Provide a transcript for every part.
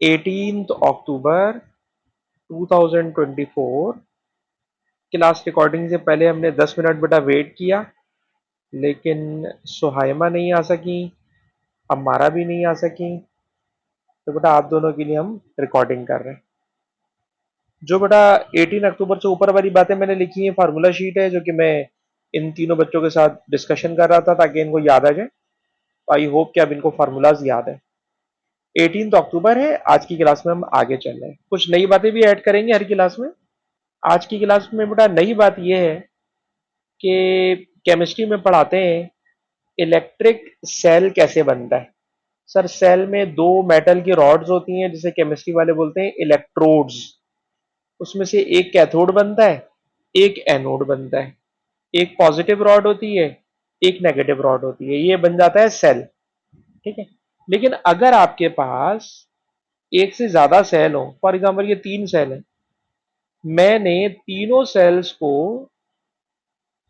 18 अक्टूबर 2024 class recording से पहले हमने 10 मिनट बेटा वेट किया, लेकिन सुहाइमा नहीं आ सकी, अम्मारा भी नहीं आ सकी। तो बेटा आप दोनों के लिए हम रिकॉर्डिंग कर रहे हैं। जो बेटा 18 अक्टूबर से ऊपर वाली बातें मैंने लिखी है, फार्मूला शीट है, जो कि मैं इन तीनों बच्चों के साथ डिस्कशन कर रहा था ताकि इनको याद आ जाए। तो आई होप कि अब इनको फार्मूलाज याद है। 18 अक्टूबर है, आज की क्लास में हम आगे चल रहे हैं, कुछ नई बातें भी ऐड करेंगे हर क्लास में। आज की क्लास में बेटा नई बात यह है कि केमिस्ट्री में पढ़ाते हैं इलेक्ट्रिक सेल कैसे बनता है। सर सेल में दो मेटल की रॉड्स होती हैं जिसे केमिस्ट्री वाले बोलते हैं इलेक्ट्रोड्स। उसमें से एक कैथोड बनता है, एक एनोड बनता है। एक पॉजिटिव रॉड होती है, एक नेगेटिव रॉड होती है, ये बन जाता है सेल। ठीक है। लेकिन अगर आपके पास एक से ज्यादा सेल हो, फॉर एग्जाम्पल ये 3 सेल है, मैंने तीनों सेल्स को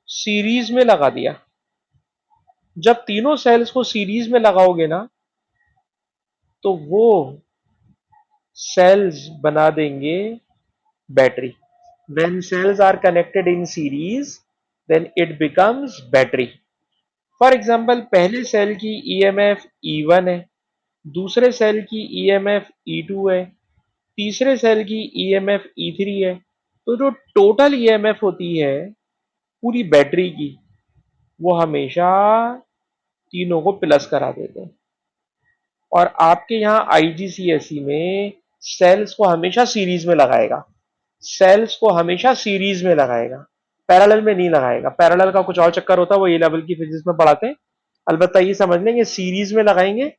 सीरीज में लगा दिया। जब तीनों सेल्स को सीरीज में लगाओगे ना, तो वो सेल्स बना देंगे battery. When cells are connected in series, then it becomes battery. For example पहले सेल की ईएमएफ E1 है, दूसरे सेल की ईएमएफ E2 है, तीसरे सेल की ईएमएफ E3 है। तो जो टोटल ईएमएफ होती है पूरी बैटरी की, वो हमेशा तीनों को प्लस करा देते हैं। और आपके यहाँ आईजीसीएसई में सेल्स को हमेशा सीरीज में लगाएगा, सेल्स को हमेशा सीरीज में लगाएगा, पैरेलल में नहीं लगाएगा। पैरेलल का कुछ और चक्कर होता है, वो ए लेवल की फिजिक्स में पढ़ाते हैं। अलबत्ता ये समझ लेंगे सीरीज में लगाएंगे।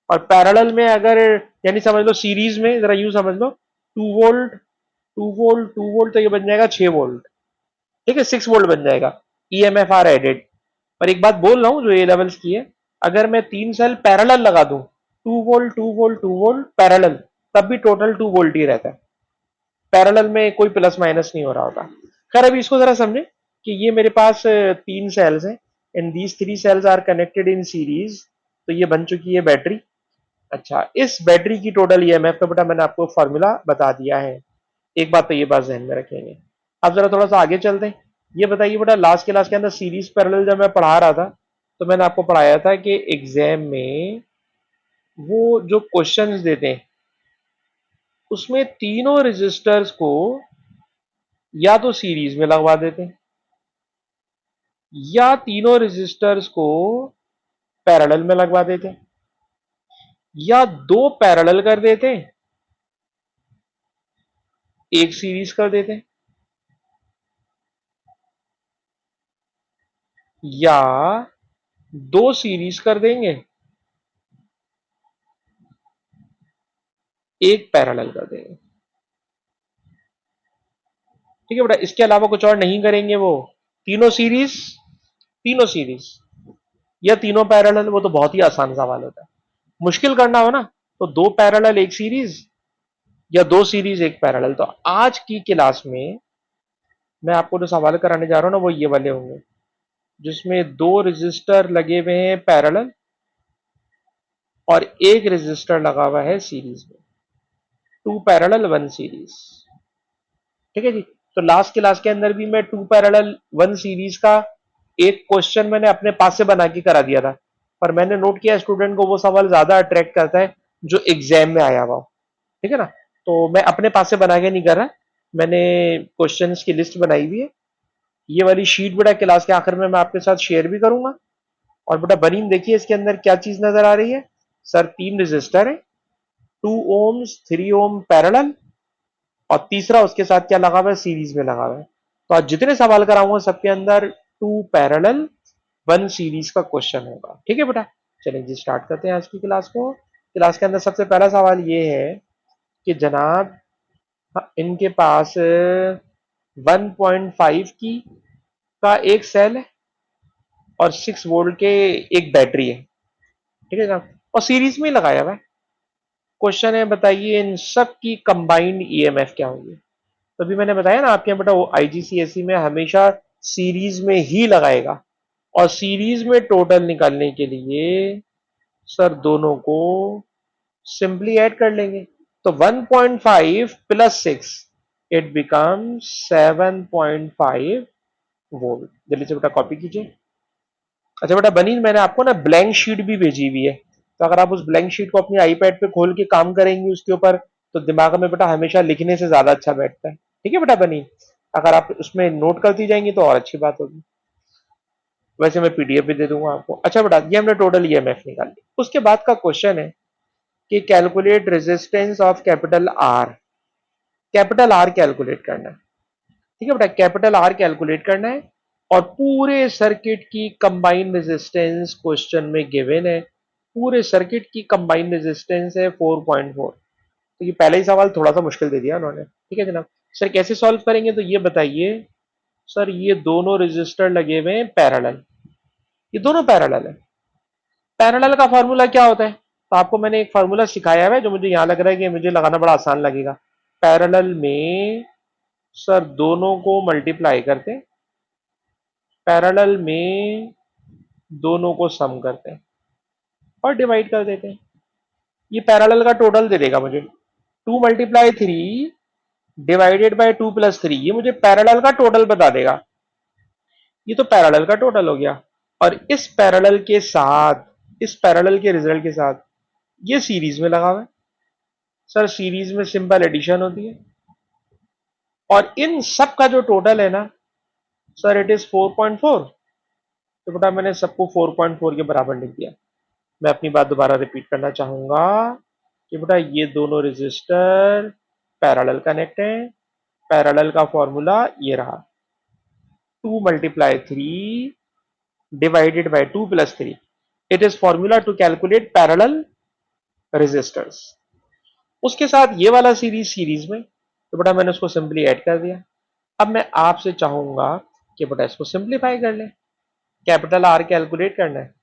और पैरेलल में अगर, यानी समझ लो सीरीज में, जरा यूं समझ लो 2 वोल्ट 2 वोल्ट 2 वोल्ट, तो ये बन जाएगा 6 वोल्ट। ठीक है, 6 वोल्ट बन जाएगा। EMF are added. पर एक बात बोल रहा हूं जो ए लेवल्स की है, अगर मैं 3 सेल पैरेलल लगा दूं, 2 वोल्ट 2 वोल्ट 2 वोल्ट पैरेलल, तब भी टोटल 2 वोल्ट ही रहता है। पैरेलल में कोई प्लस माइनस नहीं हो रहा होता। खैर अभी इसको जरा समझे कि ये मेरे पास 3 सेल्स हैं, and these 3 cells are connected in series. तो ये बन चुकी है बैटरी। अच्छा, इस बैटरी की टोटल ईएमएफ का बेटा मैंने आपको फॉर्मूला बता दिया है। एक बात तो ये बात जहन में रखेंगे। अब जरा थोड़ा सा आगे चलते हैं। ये बताइए बेटा, लास्ट क्लास के अंदर सीरीज पैरेलल जब मैं पढ़ा रहा था, तो मैंने आपको पढ़ाया था कि एग्जाम में वो जो क्वेश्चंस देते हैं उसमें तीनों रेजिस्टर्स को या तो सीरीज में लगवा देते हैं, या तीनों रेजिस्टर्स को पैरेलल में लगवा देते हैं, या दो पैरेलल कर देते हैं, एक सीरीज कर देते हैं, या दो सीरीज कर देंगे, एक पैरेलल कर देंगे। ठीक है बेटा, इसके अलावा कुछ और नहीं करेंगे। वो तीनों सीरीज, तीनों सीरीज या तीनों पैरेलल, वो तो बहुत ही आसान सवाल होता है। मुश्किल करना हो ना, तो दो पैरेलल एक सीरीज, या दो सीरीज एक पैरेलल। तो आज की क्लास में मैं आपको जो सवाल कराने जा रहा हूं ना, वो ये वाले होंगे जिसमें दो रेजिस्टर लगे हुए हैं पैरेलल और एक रेजिस्टर लगा हुआ है सीरीज में। 2 पैरेलल 1 सीरीज। ठीक है जी। तो लास्ट क्लास के अंदर भी मैं 2 पैरेलल 1 सीरीज का एक क्वेश्चन मैंने अपने पास से बना के करा दिया था, पर मैंने नोट किया स्टूडेंट को वो सवाल ज्यादा अट्रैक्ट करता है जो एग्जाम में आया हुआ। ठीक है ना। तो मैं अपने पास से बना के नहीं कर रहा, मैंने क्वेश्चंस की लिस्ट बनाई हुई है। ये वाली शीट बेटा क्लास के आखिर में मैं आपके साथ शेयर भी करूंगा। और बेटा बनी देखिए इसके अंदर क्या चीज नजर आ रही है। सर 3 रजिस्टर है, 2 ओम्स 3 ओम पैरेलल, और तीसरा उसके साथ क्या लगा हुआ है, सीरीज में लगा हुआ है। तो आज जितने सवाल कराऊंगा सबके अंदर 2 पैरेलल 1 सीरीज का क्वेश्चन होगा। ठीक है बेटा, चलिए जी स्टार्ट करते हैं आज की क्लास को। क्लास के अंदर सबसे पहला सवाल ये है कि जनाब इनके पास 1.5 की का एक सेल है और 6 वोल्ट के एक बैटरी है। ठीक है जनाब, और सीरीज में ही लगाया हुआ है। क्वेश्चन है बताइए इन सब की कंबाइंड ईएमएफ क्या होगी। तो अभी मैंने बताया ना आपके यहाँ बेटा, वो आईजीसीएसई में हमेशा सीरीज में ही लगाएगा। और सीरीज में टोटल निकालने के लिए सर दोनों को सिंपली ऐड कर लेंगे। तो 1.5 प्लस 6 इट बिकम्स 7.5 वोल्ट। जल्दी से बेटा कॉपी कीजिए। अच्छा बेटा बनी, मैंने आपको ना ब्लैंक शीट भी भेजी हुई है, तो अगर आप उस ब्लैंक शीट को अपनी आईपैड पे खोल के काम करेंगे उसके ऊपर, तो दिमाग में बेटा हमेशा लिखने से ज्यादा अच्छा बैठता है। ठीक है बेटा बनी, अगर आप उसमें नोट करती जाएंगी तो और अच्छी बात होगी। वैसे मैं पीडीएफ भी दे दूंगा आपको। अच्छा बेटा, ये हमने टोटल ईएमएफ निकाल ली। उसके बाद का क्वेश्चन है कि calculate resistance of capital R. Capital R calculate करना है। ठीक है बेटा, कैपिटल आर कैलकुलेट करना है और पूरे सर्किट की कंबाइंड रेजिस्टेंस क्वेश्चन में गिवन है। पूरे सर्किट की कंबाइंड रेजिस्टेंस है 4.4। तो ये पहला ही सवाल थोड़ा सा मुश्किल दे दिया उन्होंने। ठीक है जनाब। सर कैसे सॉल्व करेंगे, तो ये बताइए। सर ये दोनों रेजिस्टर लगे हुए हैं पैरेलल, ये दोनों पैरेलल है। पैरेलल का फॉर्मूला क्या होता है, तो आपको मैंने एक फार्मूला सिखाया है जो मुझे यहां लग रहा है कि मुझे लगाना बड़ा आसान लगेगा। पैरेलल में सर दोनों को मल्टीप्लाई करते हैं, पैरेलल में दोनों को सम करते हैं और डिवाइड कर देते हैं। ये पैरेलल का टोटल दे देगा मुझे। 2 × 3 डिवाइडेड बाय 2 + 3, ये मुझे पैरेलल का टोटल बता देगा। ये तो पैरेलल का टोटल हो गया। और इस पैरेलल के साथ, इस पैरेलल के रिजल्ट के साथ ये सीरीज में लगा हुआ है। सर सीरीज में सिंपल एडिशन होती है और इन सब का जो टोटल है ना सर इट इज 4.4। तो बेटा मैंने सबको 4.4 के बराबर लिख दिया। मैं अपनी बात दोबारा रिपीट करना चाहूंगा कि बेटा ये दोनों रेजिस्टर पैरेलल कनेक्ट है। पैरेलल का फॉर्मूला ये रहा, 2 × 3 divided by 2 + 3। It is formula to calculate parallel resistors. उसके साथ ये वाला सीरीज में, तो बेटा मैंने उसको सिंपली ऐड कर दिया। अब मैं आपसे चाहूंगा कि बेटा इसको सिंप्लीफाई कर ले। कैपिटल आर कैलकुलेट करना है,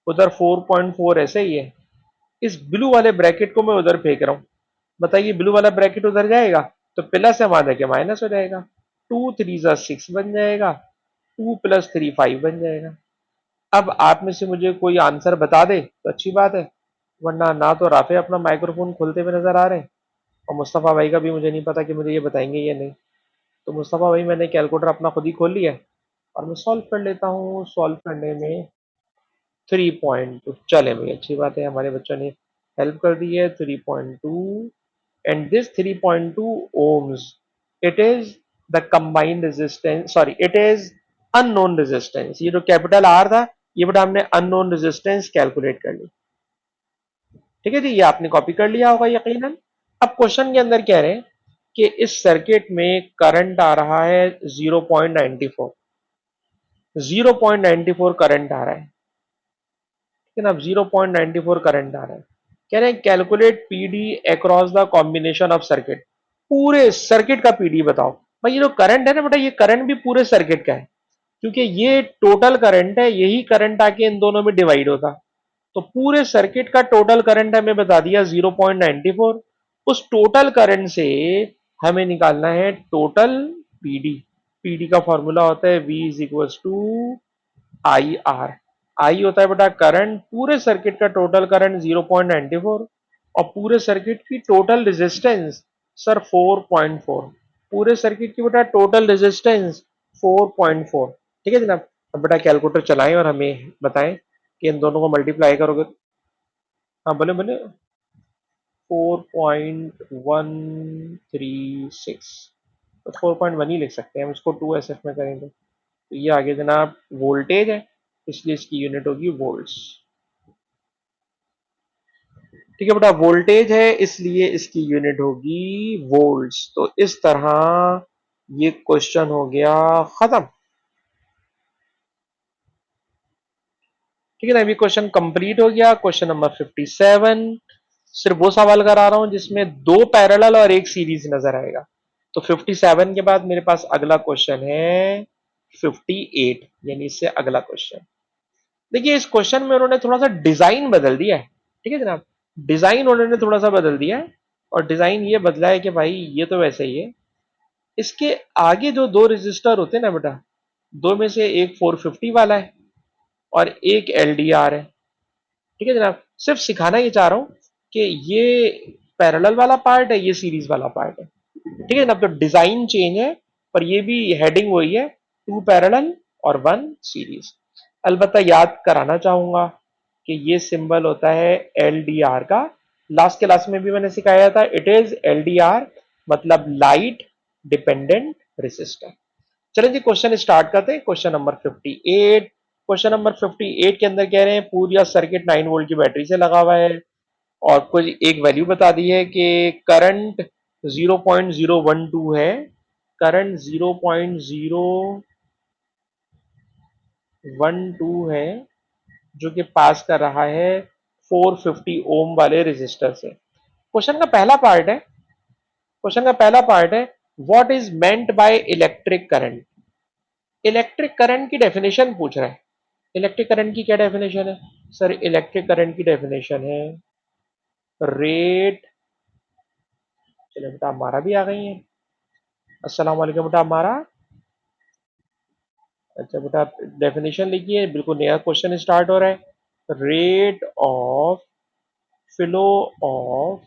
उधर 4.4 ऐसे ही है, इस ब्लू वाले ब्रैकेट को मैं उधर फेंक रहा हूं। बताइए ब्लू वाला ब्रैकेट उधर जाएगा तो प्लस है वहां जाके माइनस हो जाएगा। 2 × 3 = 6 बन जाएगा, 2 + 3 5 बन जाएगा। अब आप में से मुझे कोई आंसर बता दे तो अच्छी बात है, वरना ना तो राफे अपना माइक्रोफोन खोलते हुए नजर आ रहे हैं और मुस्तफ़ा भाई का भी मुझे नहीं पता कि मुझे ये बताएंगे या नहीं। तो मुस्तफ़ा भाई मैंने कैलकुलेटर अपना खुद ही खोल लिया है और मैं सॉल्व कर लेता हूँ। सॉल्व करने में 3.2, चले भाई अच्छी बात है, हमारे बच्चों ने हेल्प कर दी है। 3.2 and this 3.2 ohms, it is the combined resistance, sorry it is unknown resistance। ये जो कैपिटल आर था ये बेटा हमने अननोन रेजिस्टेंस कैलकुलेट कर ली। ठीक है जी, ये आपने कॉपी कर लिया होगा यकीनन। अब क्वेश्चन के अंदर कह रहे हैं कि इस सर्किट में करंट आ रहा है 0.94, 0.94 करंट आ रहा है। ठीक है ना, 0.94 करंट आ रहा है। कह रहे हैं calculate PD across the combination of circuit. पूरे सर्किट का पीडी बताओ। भाई ये जो करंट है ना बेटा, ये करंट भी पूरे सर्किट का है, क्योंकि ये टोटल करंट है, यही करंट आके इन दोनों में डिवाइड होता। तो पूरे सर्किट का टोटल करंट हमें बता दिया 0.94। उस टोटल करंट से हमें निकालना है टोटल पीडी। पीडी का फॉर्मूला होता है V is equal to I R. I होता है बेटा करंट, पूरे सर्किट का टोटल करंट 0.94 और पूरे सर्किट की टोटल रेजिस्टेंस सर 4.4। पूरे सर्किट की बेटा टोटल रेजिस्टेंस 4.4। ठीक है जनाब। अब बेटा कैलकुलेटर चलाएं और हमें बताएं कि इन दोनों को मल्टीप्लाई करोगे। हाँ बोले बोले। 4.136, तो 4.1 ही लिख सकते हैं हम इसको, 2SF में करेंगे। तो ये आगे जनाब वोल्टेज है, इसलिए इसकी यूनिट होगी वोल्ट्स। ठीक है बेटा, वोल्टेज है इसलिए इसकी यूनिट होगी वोल्ट्स। तो इस तरह ये क्वेश्चन हो गया खत्म। ठीक है ना, अभी क्वेश्चन कंप्लीट हो गया। क्वेश्चन नंबर 57 सिर्फ वो सवाल करा रहा हूं जिसमें 2 पैरेलल और 1 सीरीज नजर आएगा। तो 57 के बाद मेरे पास अगला क्वेश्चन है 58, यानी इससे अगला क्वेश्चन। देखिए इस क्वेश्चन में उन्होंने थोड़ा सा डिजाइन बदल दिया है। ठीक है जनाब, डिजाइन उन्होंने थोड़ा सा बदल दिया है और डिजाइन ये बदला है कि भाई ये तो वैसे ही है, इसके आगे जो 2 रजिस्टर होते हैं ना बेटा, दो में से एक 450 वाला है और एक LDR है। ठीक है जनाब, सिर्फ सिखाना ये चाह रहा हूं कि ये पैरेलल वाला पार्ट है, ये सीरीज वाला पार्ट है। ठीक है ना, तो डिजाइन चेंज है पर ये भी हेडिंग वही है, 2 पैरेलल और 1 सीरीज। अलबत्ता याद कराना चाहूंगा कि ये सिंबल होता है एलडीआर का। लास्ट क्लास में भी मैंने सिखाया था, इट इज एलडीआर, मतलब लाइट डिपेंडेंट रेसिस्टर। चलिए जी क्वेश्चन स्टार्ट करते हैं। Question number 58। क्वेश्चन नंबर 58 के अंदर कह रहे हैं पूरा सर्किट 9 वोल्ट की बैटरी से लगा हुआ है और कुछ एक वैल्यू बता दी है कि करंट 0.012 है, करंट 0.012 है जो कि पास कर रहा है 450 ओम वाले रेजिस्टर से। क्वेश्चन का पहला पार्ट है, क्वेश्चन का पहला पार्ट है, what is meant by electric current. Electric current की डेफिनेशन पूछ रहा है। इलेक्ट्रिक करंट की क्या डेफिनेशन है सर? इलेक्ट्रिक करंट की डेफिनेशन है रेट, चलो बेटा हमारा भी आ गई है, अस्सलाम वालेकुम बेटा हमारा। अच्छा बेटा डेफिनेशन लिखिए, बिल्कुल नया क्वेश्चन स्टार्ट हो रहा है। Rate of flow of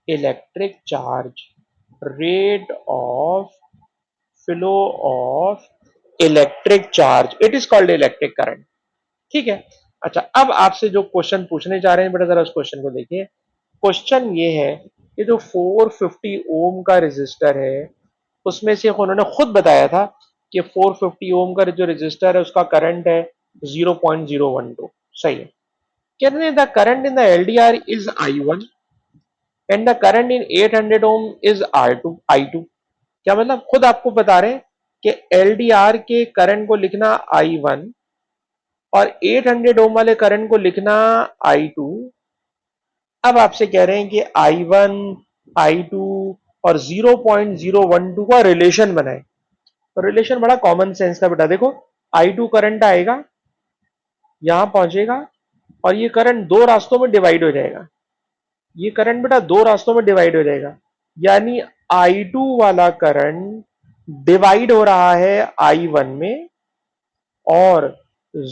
electric charge, rate of flow of electric charge, it is called electric current. ठीक है। अच्छा अब आपसे जो क्वेश्चन पूछने जा रहे हैं बेटा जरा उस क्वेश्चन को देखिए। क्वेश्चन ये है कि जो 450 ओम का रेजिस्टर है उसमें से उन्होंने खुद बताया था कि 450 ओम का जो रेजिस्टर है उसका करंट है 0.012। सही है। कहते हैं the current in the LDR is I1 and the current in 800 ohm is I2। क्या मतलब? खुद आपको बता रहे हैं कि एलडीआर के करंट को लिखना I1 और 800 ओम वाले करंट को लिखना I2। अब आपसे कह रहे हैं कि I1 I2 और 0.012 का रिलेशन बनाए। तो रिलेशन बड़ा कॉमन सेंस का बेटा, देखो I2 करंट आएगा यहां पहुंचेगा और ये करंट दो रास्तों में डिवाइड हो जाएगा। ये करंट बेटा दो रास्तों में डिवाइड हो जाएगा, यानी I2 वाला करंट डिवाइड हो रहा है I1 में और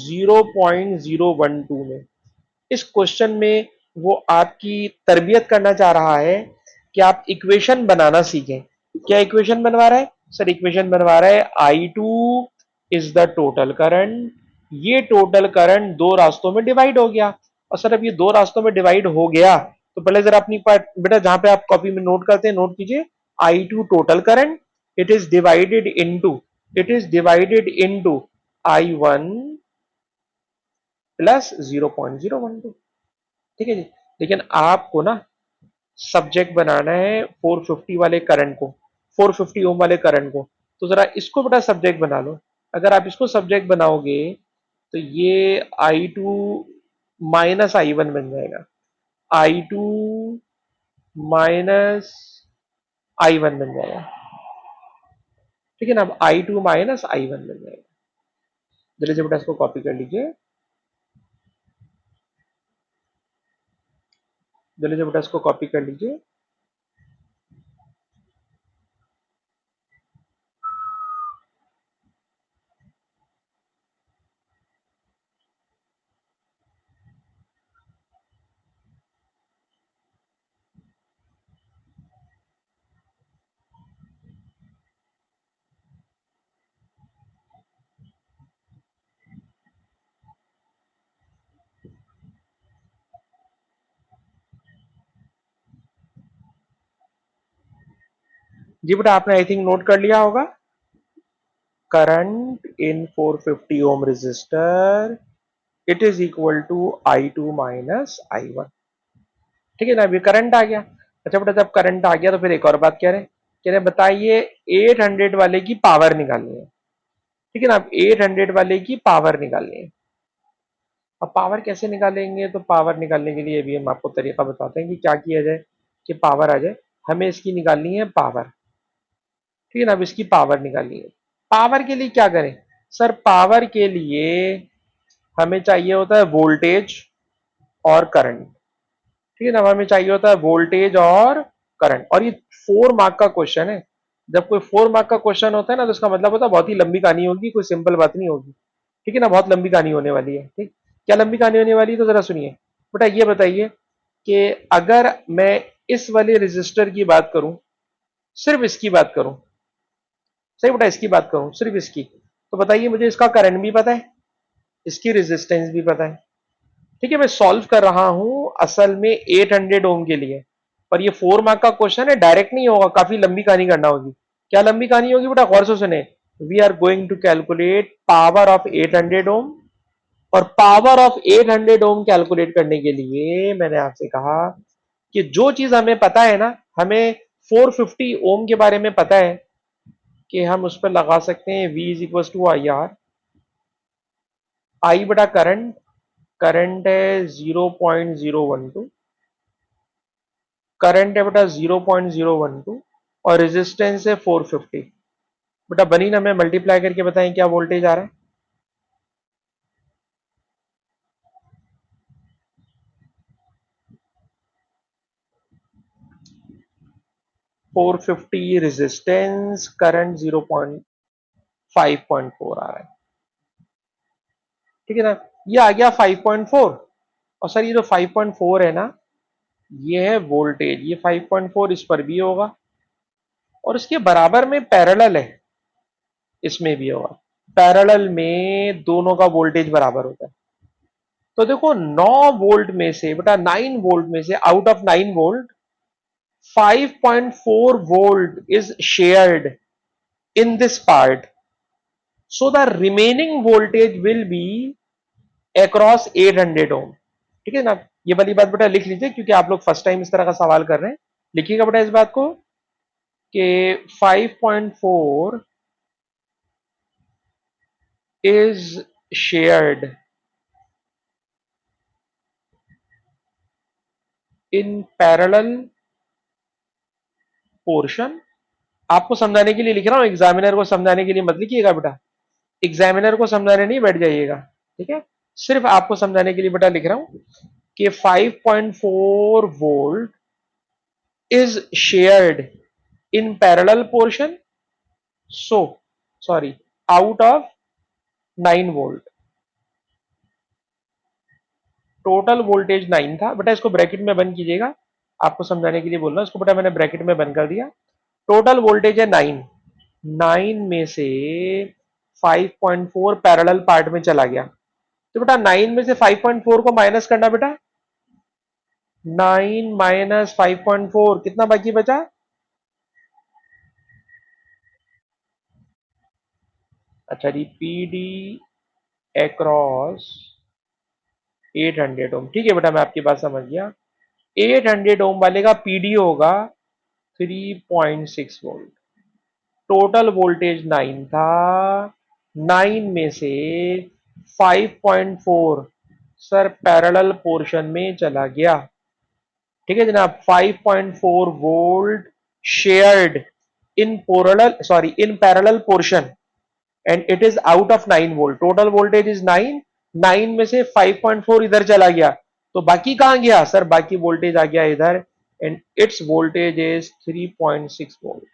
0.012 में। इस क्वेश्चन में वो आपकी तरबियत करना चाह रहा है कि आप इक्वेशन बनाना सीखें। क्या इक्वेशन बनवा रहा है सर? इक्वेशन बनवा रहा है I2 is the total current, ये टोटल करंट दो रास्तों में डिवाइड हो गया। और सर अब ये दो रास्तों में डिवाइड हो गया तो पहले जरा अपनी पार्ट बेटा जहां पे आप कॉपी में नोट करते हैं नोट कीजिए। I2 total current, it is divided into, it is divided into I1 plus 0.012। ठीक है जी। लेकिन आपको ना सब्जेक्ट बनाना है 450 वाले करंट को, 450 ओम वाले करंट को। तो जरा इसको बेटा सब्जेक्ट बना लो। अगर आप इसको सब्जेक्ट बनाओगे तो ये I2 माइनस I1 बन जाएगा, I2 माइनस I1 बन जाएगा। ठीक है ना, अब I2 माइनस I1 बन जाएगा। जल्दी से बेटा इसको कॉपी कर लीजिए, जल्दी से बेटा इसको कॉपी कर लीजिए। जी बेटा आपने आई थिंक नोट कर लिया होगा। Current in 450 ohm resistor it is equal to I2 minus I1। ठीक है ना, अभी करंट आ गया। अच्छा बेटा जब करंट आ गया तो फिर एक और बात कह रहे बताइए 800 वाले की पावर निकालनी है। ठीक है ना, अब 800 वाले की पावर निकालनी है। अब पावर कैसे निकालेंगे? तो पावर निकालने के लिए भी हम आपको तरीका बताते हैं कि क्या किया जाए कि पावर आ जाए। हमें इसकी निकालनी है पावर। ठीक है ना, अब इसकी पावर निकालनी है। पावर के लिए क्या करें सर? पावर के लिए हमें चाहिए होता है वोल्टेज और करंट। ठीक है ना, हमें चाहिए होता है वोल्टेज और करंट। और ये 4 मार्क का क्वेश्चन है। जब कोई 4 मार्क का क्वेश्चन होता है ना तो इसका मतलब होता है बहुत ही लंबी कहानी होगी, कोई सिंपल बात नहीं होगी। ठीक है ना, बहुत लंबी कहानी होने वाली है। ठीक, क्या लंबी कहानी होने वाली है तो जरा सुनिए। बेटा ये बताइए कि अगर मैं इस वाले रजिस्टर की बात करूं, सिर्फ इसकी बात करूं, सही बेटा, इसकी बात करूं सिर्फ इसकी, तो बताइए मुझे इसका करंट भी पता है, इसकी रेजिस्टेंस भी पता है। ठीक है, मैं सॉल्व कर रहा हूं असल में 800 ओम के लिए, पर ये 4 मार्क का क्वेश्चन है, डायरेक्ट नहीं होगा, काफी लंबी कहानी करना होगी। क्या लंबी कहानी होगी बेटा, गौर से सुने। We are going to calculate power of 800 ohm, और पावर ऑफ 800 ओम कैलकुलेट करने के लिए मैंने आपसे कहा कि जो चीज हमें पता है ना, हमें 450 ओम के बारे में पता है कि हम उस पर लगा सकते हैं V is equal to I R. I बटा करंट, करंट है 0.012, करंट है बेटा 0.012, और रेजिस्टेंस है 450। बेटा बनी ना, मैं मल्टीप्लाई करके बताएं क्या वोल्टेज आ रहा है। 450 रेजिस्टेंस, करंट 0.5.4 आ रहा है। ठीक है ना, ये आ गया 5.4। और सर ये जो 5.4 है ना, ये है वोल्टेज, ये 5.4 इस पर भी होगा, और इसके बराबर में पैरेलल है, इसमें भी होगा। पैरेलल में दोनों का वोल्टेज बराबर होता है। तो देखो 9 वोल्ट में से बेटा, 9 वोल्ट में से out of 9 volt 5.4 volt is shared in this part, so the remaining voltage will be across 800 ओम। ठीक है ना, ये वाली बात बेटा लिख लीजिए, क्योंकि आप लोग फर्स्ट टाइम इस तरह का सवाल कर रहे हैं। लिखिएगा बेटा इस बात को कि 5.4 is shared in parallel portion। आपको समझाने के लिए लिख रहा हूं, एग्जामिनर को समझाने के लिए मत लिखिएगा बेटा, एग्जामिनर को समझाने नहीं बैठ जाइएगा। ठीक है, सिर्फ आपको समझाने के लिए बेटा लिख रहा हूं कि 5.4 volt is shared in parallel portion, so sorry, out of 9 volt. Total voltage 9 था बेटा, इसको ब्रैकेट में बंद कीजिएगा, आपको समझाने के लिए बोल रहा हूं, इसको बेटा मैंने ब्रैकेट में बंद कर दिया। टोटल वोल्टेज है 9, 9 में से 5.4 पैरेलल पार्ट में चला गया, तो बेटा 9 में से 5.4 को माइनस करना बेटा, 9 माइनस 5.4 कितना बाकी बचा। अच्छा जी, पीडी अक्रॉस 800 ओम। ठीक है बेटा, मैं आपकी बात समझ गया। 800 ओम वाले का पीडी होगा 3.6 वोल्ट। टोटल वोल्टेज 9 था, 9 में से 5.4 सर पैरेलल पोर्शन में चला गया। ठीक है जनाब, 5.4 volt shared in parallel, sorry in parallel portion, and it is out of 9 volt. Total voltage is 9, 9 में से 5.4 इधर चला गया, तो बाकी कहां गया सर, बाकी वोल्टेज आ गया इधर, and it's voltage is 3.6 volt.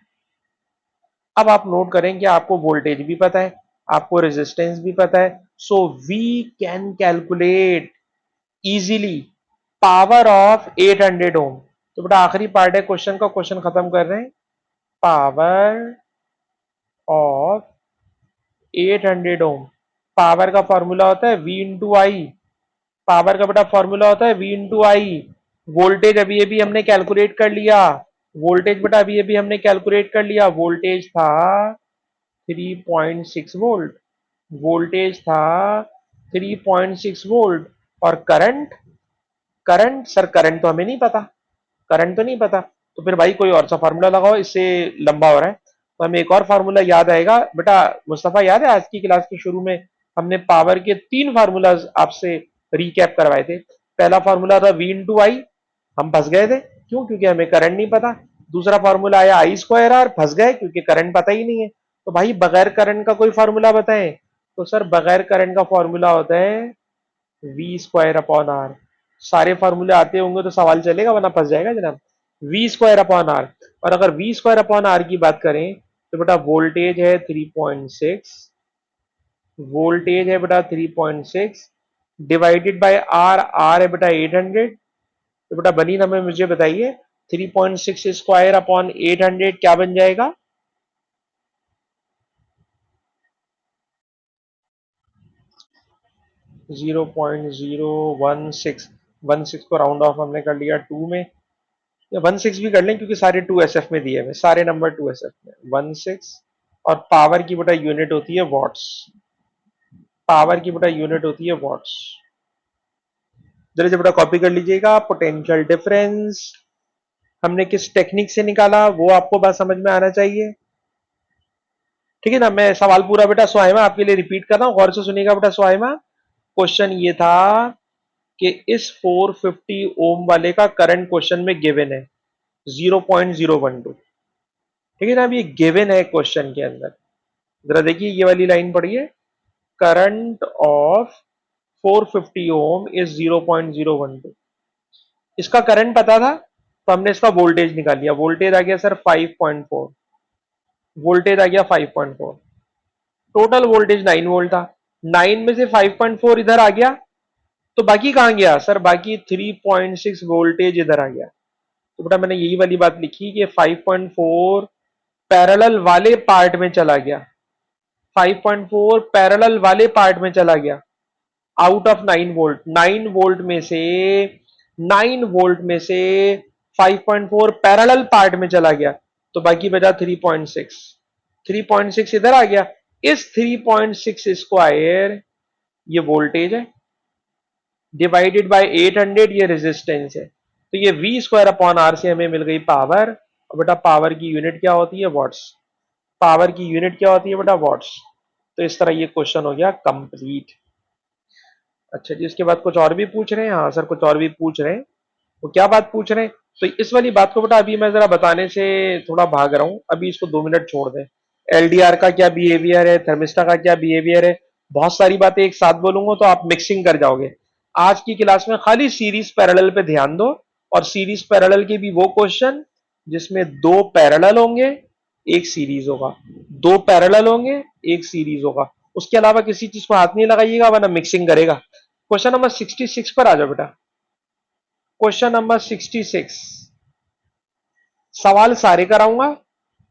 अब आप नोट करें कि आपको वोल्टेज भी पता है, आपको रेजिस्टेंस भी पता है, so we can calculate easily power of 800 ohm. तो बेटा आखिरी पार्ट है क्वेश्चन का, क्वेश्चन खत्म कर रहे हैं। पावर ऑफ 800 ओम, पावर का फॉर्मूला होता है V इंटू आई। पावर का बेटा फॉर्मूला होता है V इंटू आई। वोल्टेज अभी अभी हमने कैलकुलेट कर लिया, वोल्टेज बेटा अभी अभी हमने कैलकुलेट कर लिया, वोल्टेज था 3.6 वोल्ट, वोल्टेज था 3.6 वोल्ट। और करंट, करंट सर करंट तो हमें नहीं पता, करंट तो नहीं पता, तो फिर भाई कोई और सा फार्मूला लगाओ, इससे लंबा हो रहा है। तो हमें एक और फार्मूला याद आएगा बेटा, मुस्तफा याद है आज की क्लास के शुरू में हमने पावर के 3 फार्मूलाज आपसे रिकैप करवाए थे। पहला फार्मूला था V इंटू आई, हम फंस गए थे, क्यों, क्योंकि हमें करंट नहीं पता। दूसरा फार्मूला आया आई स्क्वायर आर, फंस गए क्योंकि करंट पता ही नहीं है। तो भाई बगैर करंट का कोई फार्मूला बताएं, तो सर बगैर करंट का फॉर्मूला होता है वी स्क्वायर अपॉन आर। सारे फार्मूले आते होंगे तो सवाल चलेगा, वरना फंस जाएगा जनाब। वी स्क्वायर अपॉन आर, और अगर वी स्क्वायर अपॉन आर की बात करें तो बेटा वोल्टेज है 3.6, वोल्टेज है बेटा 3.6 डिवाइडेड बाय आर, आर है बेटा 800, तो बेटा बनी ना, में मुझे बताइए 3.6 स्क्वायर अपॉन 800 क्या बन जाएगा? 0.016। 16 को राउंड ऑफ हमने कर लिया 2 में, या 16 भी कर लें क्योंकि सारे 2 एसएफ में दिए हुए, सारे नंबर 2 एसएफ में 16। और पावर की बेटा यूनिट होती है वॉट्स, पावर की बेटा यूनिट होती है वॉट्स। जरा बेटा कॉपी कर लीजिएगा। पोटेंशियल डिफरेंस हमने किस टेक्निक से निकाला वो आपको बात समझ में आना चाहिए, ठीक है ना। मैं सवाल पूरा बेटा स्वाइमा आपके लिए रिपीट कर रहा हूं, गौर से सुनिएगा बेटा स्वाइमा। क्वेश्चन ये था कि इस 450 ओम वाले का करंट क्वेश्चन में गिवन है 0.012, ठीक है ना। अब ये गिवन है क्वेश्चन के अंदर, जरा देखिए ये वाली लाइन पढ़िए, करंट ऑफ 450 ओम इज 0.012। इसका करंट पता था तो हमने इसका वोल्टेज निकाल लिया, वोल्टेज आ गया सर 5.4, वोल्टेज आ गया 5.4, टोटल वोल्टेज 9 वोल्ट था, 9 में से 5.4 इधर आ गया, तो बाकी कहां गया सर? बाकी 3.6 वोल्टेज इधर आ गया। तो बेटा मैंने यही वाली बात लिखी कि 5.4 पैरेलल वाले पार्ट में चला गया, 5.4 पैरेलल वाले पार्ट में चला गया, आउट ऑफ 9 वोल्ट, 9 वोल्ट में से 9 वोल्ट में से 5.4 पैरेलल पार्ट में चला गया, तो बाकी बचा 3.6, 3.6 इधर आ गया। इस 3.6 स्क्वायर ये वोल्टेज है, डिवाइडेड बाय 800 ये रेजिस्टेंस है, तो ये वी स्क्वायर अपॉन आर से हमें मिल गई पावर। और बेटा पावर की यूनिट क्या होती है? वॉट्स। पावर की यूनिट क्या होती है बेटा? वॉट्स। तो इस तरह ये क्वेश्चन हो गया कंप्लीट। अच्छा जी, इसके बाद कुछ और भी पूछ रहे हैं? हाँ सर कुछ और भी पूछ रहे हैं। वो क्या बात पूछ रहे हैं? तो इस वाली बात को बेटा अभी मैं जरा बताने से थोड़ा भाग रहा हूं, अभी इसको 2 मिनट छोड़ दें। एलडीआर का क्या बिहेवियर है, थर्मिस्टर का क्या बिहेवियर है, बहुत सारी बातें एक साथ बोलूंगा तो आप मिक्सिंग कर जाओगे। आज की क्लास में खाली सीरीज पैरेलल पे ध्यान दो, और सीरीज पैरेलल के भी वो क्वेश्चन जिसमें दो पैरेलल होंगे एक सीरीज होगा, दो पैरेलल होंगे एक सीरीज होगा, उसके अलावा किसी चीज को हाथ नहीं लगाइएगा वरना मिक्सिंग करेगा। क्वेश्चन नंबर 66 पर आ जाओ बेटा। क्वेश्चन नंबर 66, सवाल सारे कराऊंगा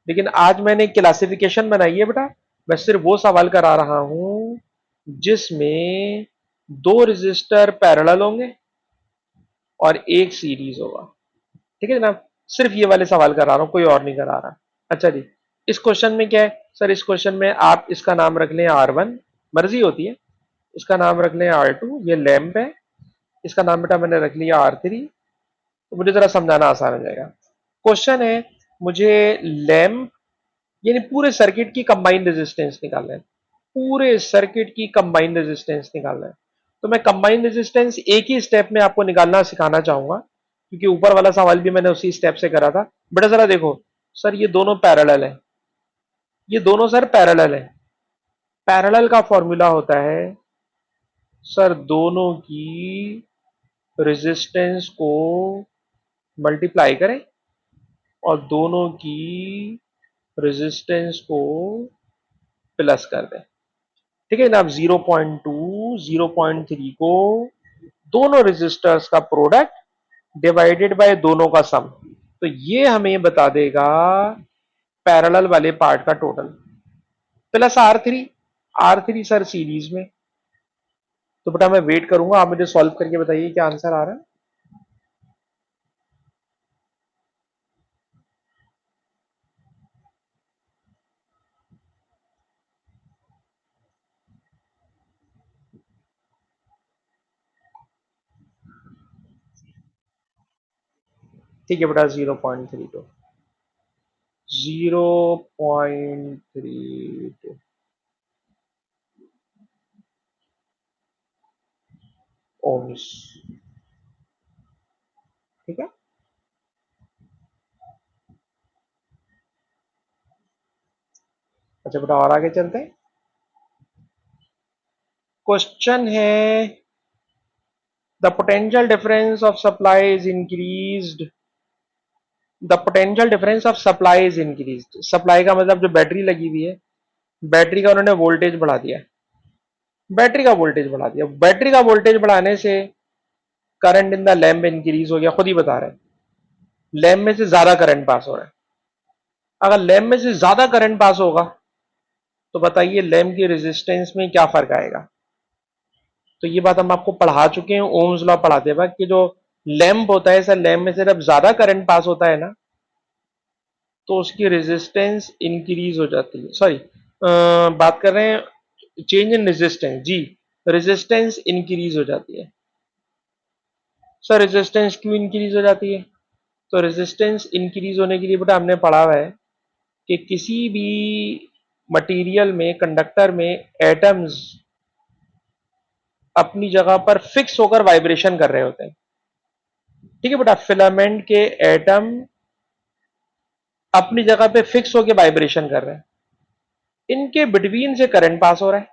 लेकिन आज मैंने क्लासिफिकेशन बनाई है बेटा, मैं सिर्फ वो सवाल करा रहा हूं जिसमें दो रजिस्टर पैरेलल होंगे और एक सीरीज होगा, ठीक है जनाब। सिर्फ ये वाले सवाल करा रहा हूं, कोई और नहीं करा रहा। अच्छा जी, इस क्वेश्चन में क्या है सर? इस क्वेश्चन में आप इसका नाम रख लें R1, मर्जी होती है, इसका नाम रख लें R2, ये लैंप है, इसका नाम बेटा मैंने रख लिया R3, तो मुझे जरा समझाना आसान हो जाएगा। क्वेश्चन है मुझे लैंप यानी पूरे सर्किट की कंबाइंड रेजिस्टेंस निकालना है, पूरे सर्किट की कंबाइंड रेजिस्टेंस निकालना है। तो मैं कंबाइंड रेजिस्टेंस एक ही स्टेप में आपको निकालना सिखाना चाहूंगा, क्योंकि ऊपर वाला सवाल भी मैंने उसी स्टेप से करा था। बेटा जरा देखो सर, ये दोनों पैरेलल है, ये दोनों सर पैरेलल है। पैरेलल का फॉर्मूला होता है सर दोनों की रेजिस्टेंस को मल्टीप्लाई करें और दोनों की रेजिस्टेंस को प्लस कर दें, ठीक है ना। अब 0.2 0.3 को दोनों रेजिस्टर्स का प्रोडक्ट डिवाइडेड बाय दोनों का सम, तो ये हमें बता देगा पैरेलल वाले पार्ट का total, plus R3, R3 sir series में। तो बेटा मैं वेट करूंगा, आप मुझे सॉल्व करके बताइए क्या आंसर आ रहा है। ठीक है बेटा 0.32, 0.32 ओम्स, ठीक है। अच्छा बेटा और आगे चलते हैं। क्वेश्चन है the potential difference of supply is increased, the potential difference of supply is increased. Supply का मतलब जो बैटरी लगी हुई है, बैटरी का उन्होंने वोल्टेज बढ़ा दिया, बैटरी का वोल्टेज बढ़ा दिया, बैटरी का वोल्टेज बढ़ाने से current in the lamp increase हो गया, खुद ही बता रहे हैं लैम्प में से ज्यादा करंट पास हो रहा है। अगर लैम्प में से ज्यादा करंट पास होगा तो बताइए लैम्प की रेजिस्टेंस में क्या फर्क आएगा। तो ये बात हम आपको पढ़ा चुके हैं ओम्स लॉ पढ़ाते वक्त कि जो लैम्प होता है, सर लैम्प में से जब ज्यादा करंट पास होता है ना तो उसकी रेजिस्टेंस इंक्रीज हो जाती है। सॉरी, बात कर रहे हैं चेंज इन रेजिस्टेंस, जी रेजिस्टेंस इंक्रीज हो जाती है। सर रेजिस्टेंस क्यों इंक्रीज हो जाती है? तो रेजिस्टेंस इंक्रीज होने के लिए बेटा हमने पढ़ा हुआ है कि किसी भी मटेरियल में, कंडक्टर में एटम्स अपनी जगह पर फिक्स होकर वाइब्रेशन कर रहे होते हैं। ठीक है बेटा, फिलामेंट के एटम अपनी जगह पे फिक्स होकर वाइब्रेशन कर रहे हैं, इनके बिटवीन से करंट पास हो रहा है,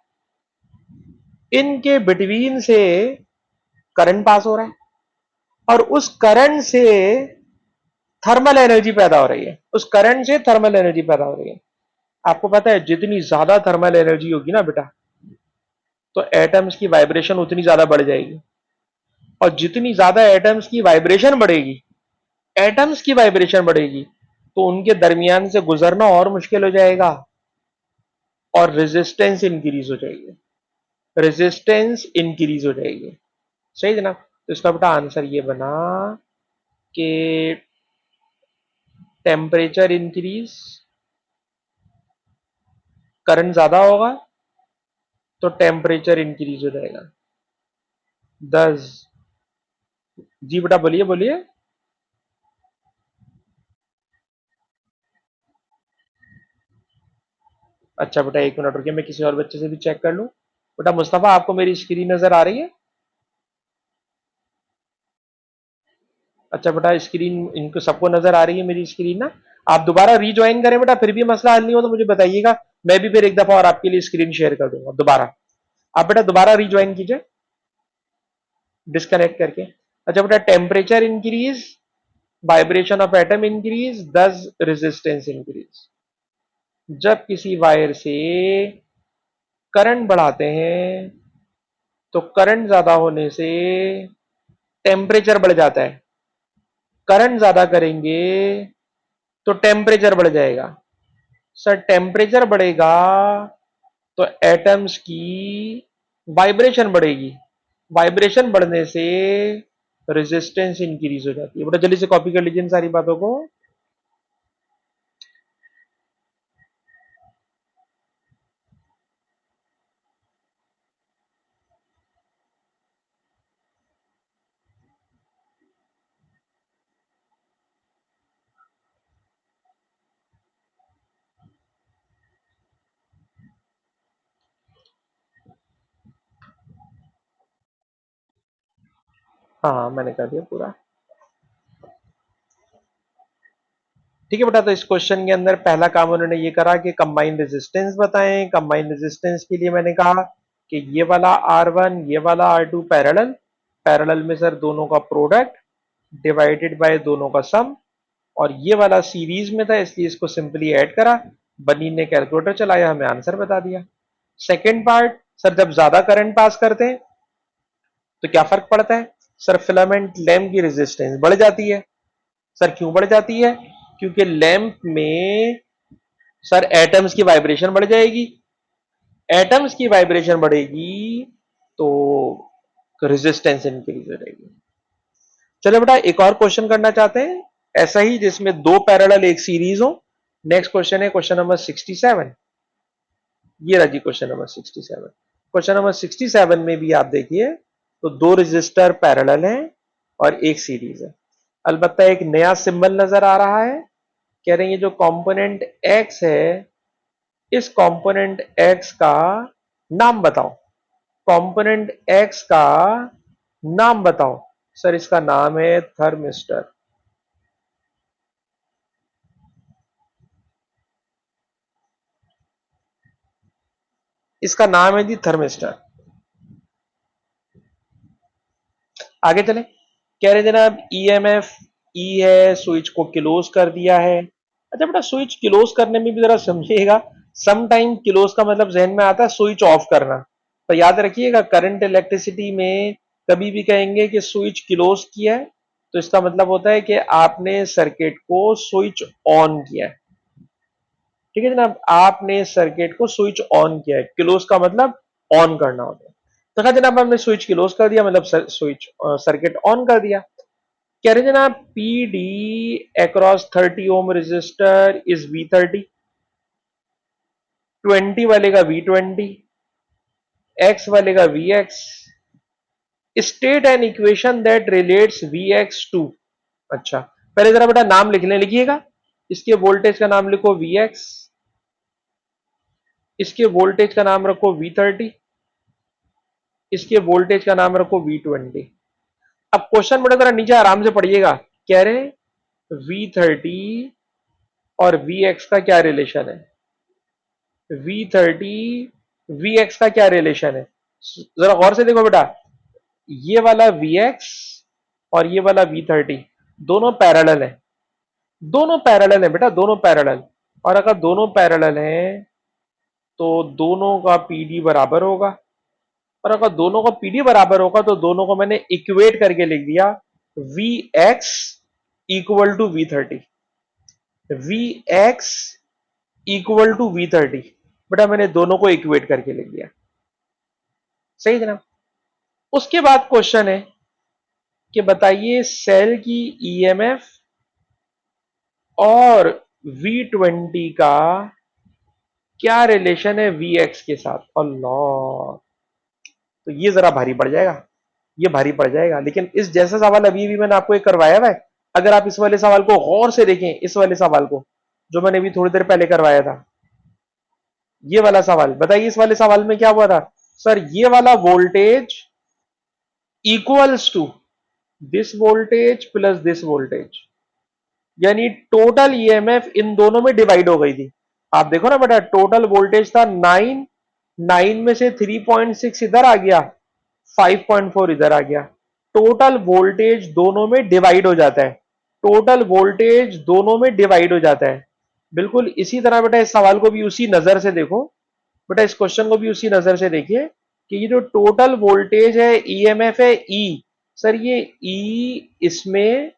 इनके बिटवीन से करंट पास हो रहा है और उस करंट से थर्मल एनर्जी पैदा हो रही है, उस करंट से थर्मल एनर्जी पैदा हो रही है। आपको पता है जितनी ज्यादा थर्मल एनर्जी होगी ना बेटा तो एटम्स की वाइब्रेशन उतनी ज्यादा बढ़ जाएगी, और जितनी ज्यादा एटम्स की वाइब्रेशन बढ़ेगी, एटम्स की वाइब्रेशन बढ़ेगी तो उनके दरमियान से गुजरना और मुश्किल हो जाएगा और रेजिस्टेंस इंक्रीज हो जाएगी, रेजिस्टेंस इंक्रीज हो जाएगी। सही है ना? तो इसका बेटा आंसर ये बना कि टेम्परेचर इंक्रीज, करंट ज्यादा होगा तो टेम्परेचर इंक्रीज हो जाएगा। 10। जी बेटा बोलिए बोलिए। अच्छा बेटा एक मिनट रुकिए, मैं किसी और बच्चे से भी चेक कर लूं। बेटा मुस्तफा आपको मेरी स्क्रीन नजर आ रही है? अच्छा बेटा स्क्रीन इनको सबको नजर आ रही है मेरी स्क्रीन ना? आप दोबारा रीज्वाइन करें बेटा, फिर भी मसला हल नहीं हो तो मुझे बताइएगा, मैं भी फिर एक दफा और आपके लिए स्क्रीन शेयर कर दूंगा दोबारा। आप बेटा दोबारा रीज्वाइन कीजिए डिस्कनेक्ट करके। अच्छा बेटा temperature increase, vibration of atom increase, दस रेजिस्टेंस इंक्रीज। जब किसी वायर से करंट बढ़ाते हैं तो करंट ज्यादा होने से टेम्परेचर बढ़ जाता है, करंट ज्यादा करेंगे तो टेम्परेचर बढ़ जाएगा। सर टेम्परेचर बढ़ेगा तो एटम्स की वाइब्रेशन बढ़ेगी, वाइब्रेशन बढ़ने से रेजिस्टेंस इंक्रीज हो जाती है। बड़ा जल्दी से कॉपी कर लीजिए इन सारी बातों को। हाँ मैंने कर दिया पूरा। ठीक है बेटा, तो इस क्वेश्चन के अंदर पहला काम उन्होंने ये करा कि कंबाइंड रेजिस्टेंस बताएं। कंबाइंड रेजिस्टेंस के लिए मैंने कहा कि ये वाला R1 ये वाला R2 पैरेलल, पैरेलल में सर दोनों का प्रोडक्ट डिवाइडेड बाय दोनों का सम, और ये वाला सीरीज में था इसलिए इसको सिंपली ऐड करा, बनी ने कैलकुलेटर चलाया हमें आंसर बता दिया। सेकेंड पार्ट, सर जब ज्यादा करंट पास करते हैं तो क्या फर्क पड़ता है? सर फिलामेंट लैम्प की रेजिस्टेंस बढ़ जाती है। सर क्यों बढ़ जाती है? क्योंकि लैंप में सर एटम्स की वाइब्रेशन बढ़ जाएगी, एटम्स की वाइब्रेशन बढ़ेगी तो रेजिस्टेंस इंक्रीज हो जाएगी। चलो बेटा एक और क्वेश्चन करना चाहते हैं ऐसा ही जिसमें दो पैरेलल एक सीरीज हो। नेक्स्ट क्वेश्चन है क्वेश्चन नंबर 67। ये रहा जी क्वेश्चन नंबर 67। क्वेश्चन नंबर 67 में भी आप देखिए तो दो रजिस्टर पैरेलल हैं और एक सीरीज है। अलबत्ता एक नया सिंबल नजर आ रहा है, कह रहे हैं ये जो कंपोनेंट एक्स है इस कंपोनेंट एक्स का नाम बताओ, कंपोनेंट एक्स का नाम बताओ। सर इसका नाम है थर्मिस्टर। इसका नाम है जी थर्मिस्टर। आगे चले, कह रहे जनाब ईएमएफ ई है, स्विच को क्लोज कर दिया है। अच्छा बेटा स्विच क्लोज करने में भी जरा समझिएगा, सम टाइम क्लोज का मतलब जहन में आता है स्विच ऑफ करना, तो याद रखिएगा करंट इलेक्ट्रिसिटी में कभी भी कहेंगे कि स्विच क्लोज किया है तो इसका मतलब होता है कि आपने सर्किट को स्विच ऑन किया है। ठीक है जनाब, आपने सर्किट को स्विच ऑन किया है। क्लोज का मतलब ऑन करना होता है। तो कहा जनाब हमने स्विच क्लोज कर दिया, मतलब स्विच सर्किट ऑन कर दिया। कह रहे जनाब P D across 30 ohm resistor is V30, 20 वाले का V20, एक्स वाले का Vx, state an equation that relates Vx to. अच्छा, पहले जरा बेटा नाम लिख लें, लिखिएगा। इसके वोल्टेज का नाम लिखो Vx, इसके वोल्टेज का नाम रखो V30, इसके वोल्टेज का नाम रखो V20। अब क्वेश्चन बड़ा जरा नीचे आराम से पढ़िएगा। कह रहे V30 और Vx का क्या रिलेशन है, V30 Vx का क्या रिलेशन है। जरा गौर से देखो बेटा, ये वाला Vx और ये वाला V30 दोनों पैरेलल है, दोनों पैरेलल है बेटा, दोनों पैरेलल। और अगर दोनों पैरेलल हैं तो दोनों का पीडी बराबर होगा, और अगर दोनों का पीडी बराबर होगा तो दोनों को मैंने इक्वेट करके लिख दिया V x equal to V30, V x equal to V30। बेटा मैंने दोनों को इक्वेट करके लिख दिया। सही जनाब। उसके बाद क्वेश्चन है कि बताइए सेल की ईएमएफ और V20 का क्या रिलेशन है Vx के साथ। अल्लाह, तो ये जरा भारी पड़ जाएगा, ये भारी पड़ जाएगा। लेकिन इस जैसा सवाल अभी भी मैंने आपको एक करवाया हुआ है। अगर आप इस वाले सवाल को गौर से देखें, इस वाले सवाल को जो मैंने अभी थोड़ी देर पहले करवाया था, ये वाला सवाल, बताइए इस वाले सवाल में क्या हुआ था। सर ये वाला voltage equals to this voltage plus this voltage, यानी टोटल ईएमएफ इन दोनों में डिवाइड हो गई थी। आप देखो ना बेटा, टोटल वोल्टेज था 9, 9 में से 3.6 इधर आ गया, 5.4 इधर आ गया। टोटल वोल्टेज दोनों में डिवाइड हो जाता है, टोटल वोल्टेज दोनों में डिवाइड हो जाता है। बिल्कुल इसी तरह बेटा इस सवाल को भी उसी नजर से देखो, बेटा इस क्वेश्चन को भी उसी नजर से देखिए कि ये जो टोटल वोल्टेज है ईएमएफ है ई, सर ये ई इसमें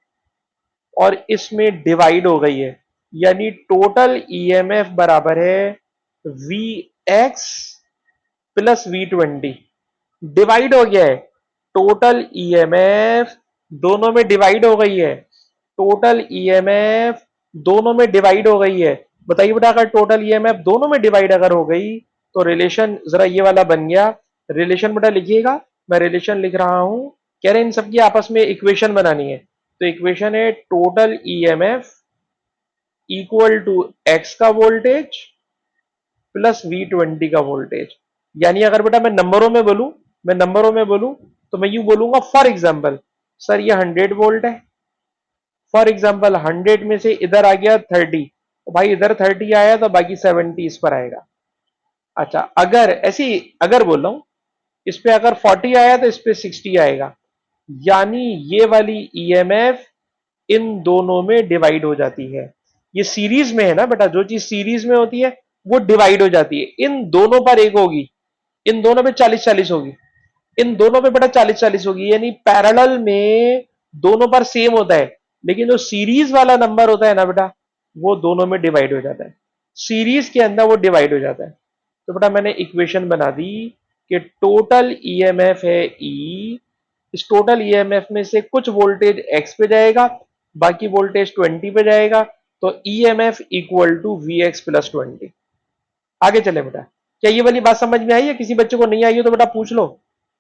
और इसमें डिवाइड हो गई है, यानी टोटल ईएमएफ बराबर है we x plus V20। Divide हो गया है, टोटल ईएमएफ दोनों में डिवाइड हो गई है, टोटल ईएमएफ दोनों में डिवाइड हो गई है। बताइए बेटा अगर टोटल ईएमएफ दोनों में डिवाइड अगर हो गई तो रिलेशन जरा ये वाला बन गया। रिलेशन बेटा लिखिएगा, मैं रिलेशन लिख रहा हूं। कह रहे हैं इन सबकी आपस में इक्वेशन बनानी है, तो इक्वेशन है total EMF equal to x का वोल्टेज प्लस V20 का वोल्टेज। यानी अगर बेटा मैं नंबरों में बोलूं, मैं नंबरों में बोलूं तो मैं यूं बोलूंगा फॉर एग्जांपल, सर ये 100 वोल्ट है। फॉर एग्जांपल 100 में से इधर आ गया 30, तो भाई इधर 30 आया तो बाकी 70 इस पर आएगा। अच्छा अगर ऐसी, अगर बोल रहा हूं इस पे अगर 40 आया तो इस पे 60 आएगा, यानी ये वाली ईएमएफ इन दोनों में डिवाइड हो जाती है। ये सीरीज में है ना बेटा, जो चीज सीरीज में होती है वो डिवाइड हो जाती है। इन दोनों पर एक होगी, इन दोनों पे 40-40 होगी, इन दोनों पे बेटा 40-40 होगी, यानी पैरेलल में दोनों पर सेम होता है, लेकिन जो सीरीज वाला नंबर होता है ना बेटा वो दोनों में डिवाइड हो जाता है, सीरीज के अंदर वो डिवाइड हो जाता है। तो बेटा मैंने इक्वेशन बना दी कि टोटल ईएमएफ है ई, इस टोटल ईएमएफ में से कुछ वोल्टेज एक्स पे जाएगा, बाकी वोल्टेज 20 पे जाएगा, तो EMF equal to V x plus 20। आगे चले बेटा, क्या ये वाली बात समझ में आई है? किसी बच्चे को नहीं आई हो तो बेटा पूछ लो।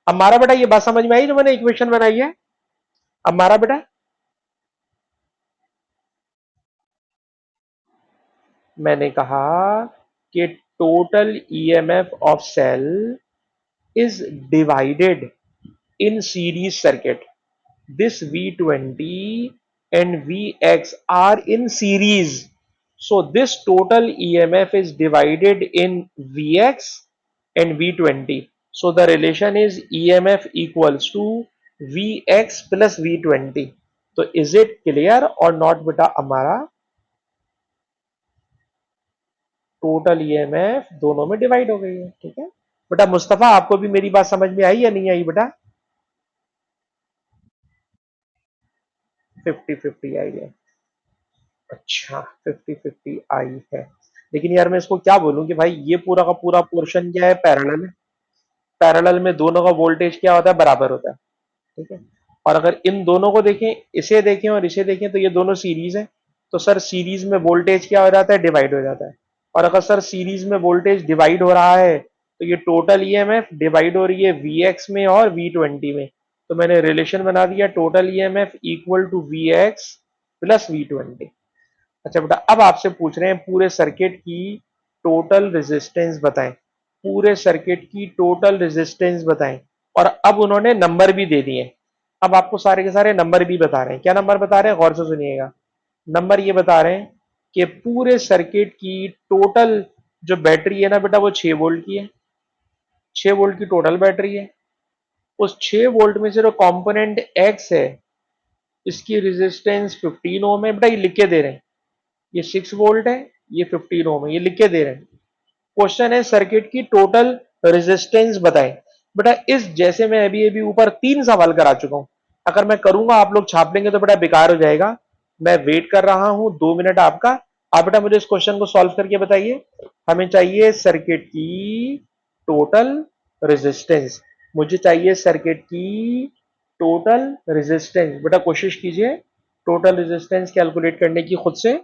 अब मारा बेटा, ये बात समझ में आई जो मैंने इक्वेशन बनाई है? अब मारा बेटा। मैंने कहा कि total EMF of cell is divided in series circuit. This V20 and Vx are in series. So this total EMF is divided in Vx and V20. So the relation is EMF equals to Vx plus V20. तो is it clear or not बेटा? हमारा total EMF दोनों में divide हो गई है। ठीक है बेटा। मुस्तफा आपको भी मेरी बात समझ में आई या नहीं आई बेटा? 50-50 आई है। अच्छा, 50-50 आई है। लेकिन यार मैं इसको क्या बोलूं कि भाई ये पूरा का पूरा पोर्शन क्या है, पैरेलल है। पैरेलल में दोनों का वोल्टेज क्या होता है, बराबर होता है। ठीक है। और अगर इन दोनों को देखें, इसे देखें और इसे देखें, तो ये दोनों सीरीज है। तो सर सीरीज में वोल्टेज क्या हो जाता है, डिवाइड हो जाता है। और अगर सर सीरीज में वोल्टेज डिवाइड हो रहा है तो ये टोटल ईएमएफ डिवाइड हो रही है वीएक्स में और वी20 में। तो मैंने रिलेशन बना दिया, total EMF equal to VX plus वी20। अच्छा बेटा, अब आपसे पूछ रहे हैं पूरे सर्किट की टोटल रेजिस्टेंस बताएं। पूरे सर्किट की टोटल रेजिस्टेंस बताएं। और अब उन्होंने नंबर भी दे दिए। अब आपको सारे के सारे नंबर भी बता रहे हैं। क्या नंबर बता रहे हैं, गौर से सुनिएगा। नंबर ये बता रहे हैं कि पूरे सर्किट की टोटल जो बैटरी है ना बेटा, वो 6 वोल्ट की है। 6 वोल्ट की टोटल बैटरी है। उस 6 वोल्ट में से जो कंपोनेंट एक्स है, इसकी रेजिस्टेंस 15 ओम है। बेटा ये लिख के दे रहे हैं, ये 6 वोल्ट है, ये 15 ओम है, ये लिख के दे रहे हैं। क्वेश्चन है सर्किट की टोटल रेजिस्टेंस बताएं। बेटा इस जैसे मैं अभी अभी ऊपर 3 सवाल करा चुका हूं। अगर मैं करूंगा आप लोग छाप लेंगे तो बेटा बेकार हो जाएगा। मैं वेट कर रहा हूं 2 मिनट आपका। आप बेटा मुझे इस क्वेश्चन को सॉल्व करके बताइए। हमें चाहिए सर्किट की टोटल रेजिस्टेंस। मुझे चाहिए सर्किट की टोटल रेजिस्टेंस। बेटा कोशिश कीजिए टोटल रेजिस्टेंस कैलकुलेट करने की खुद से।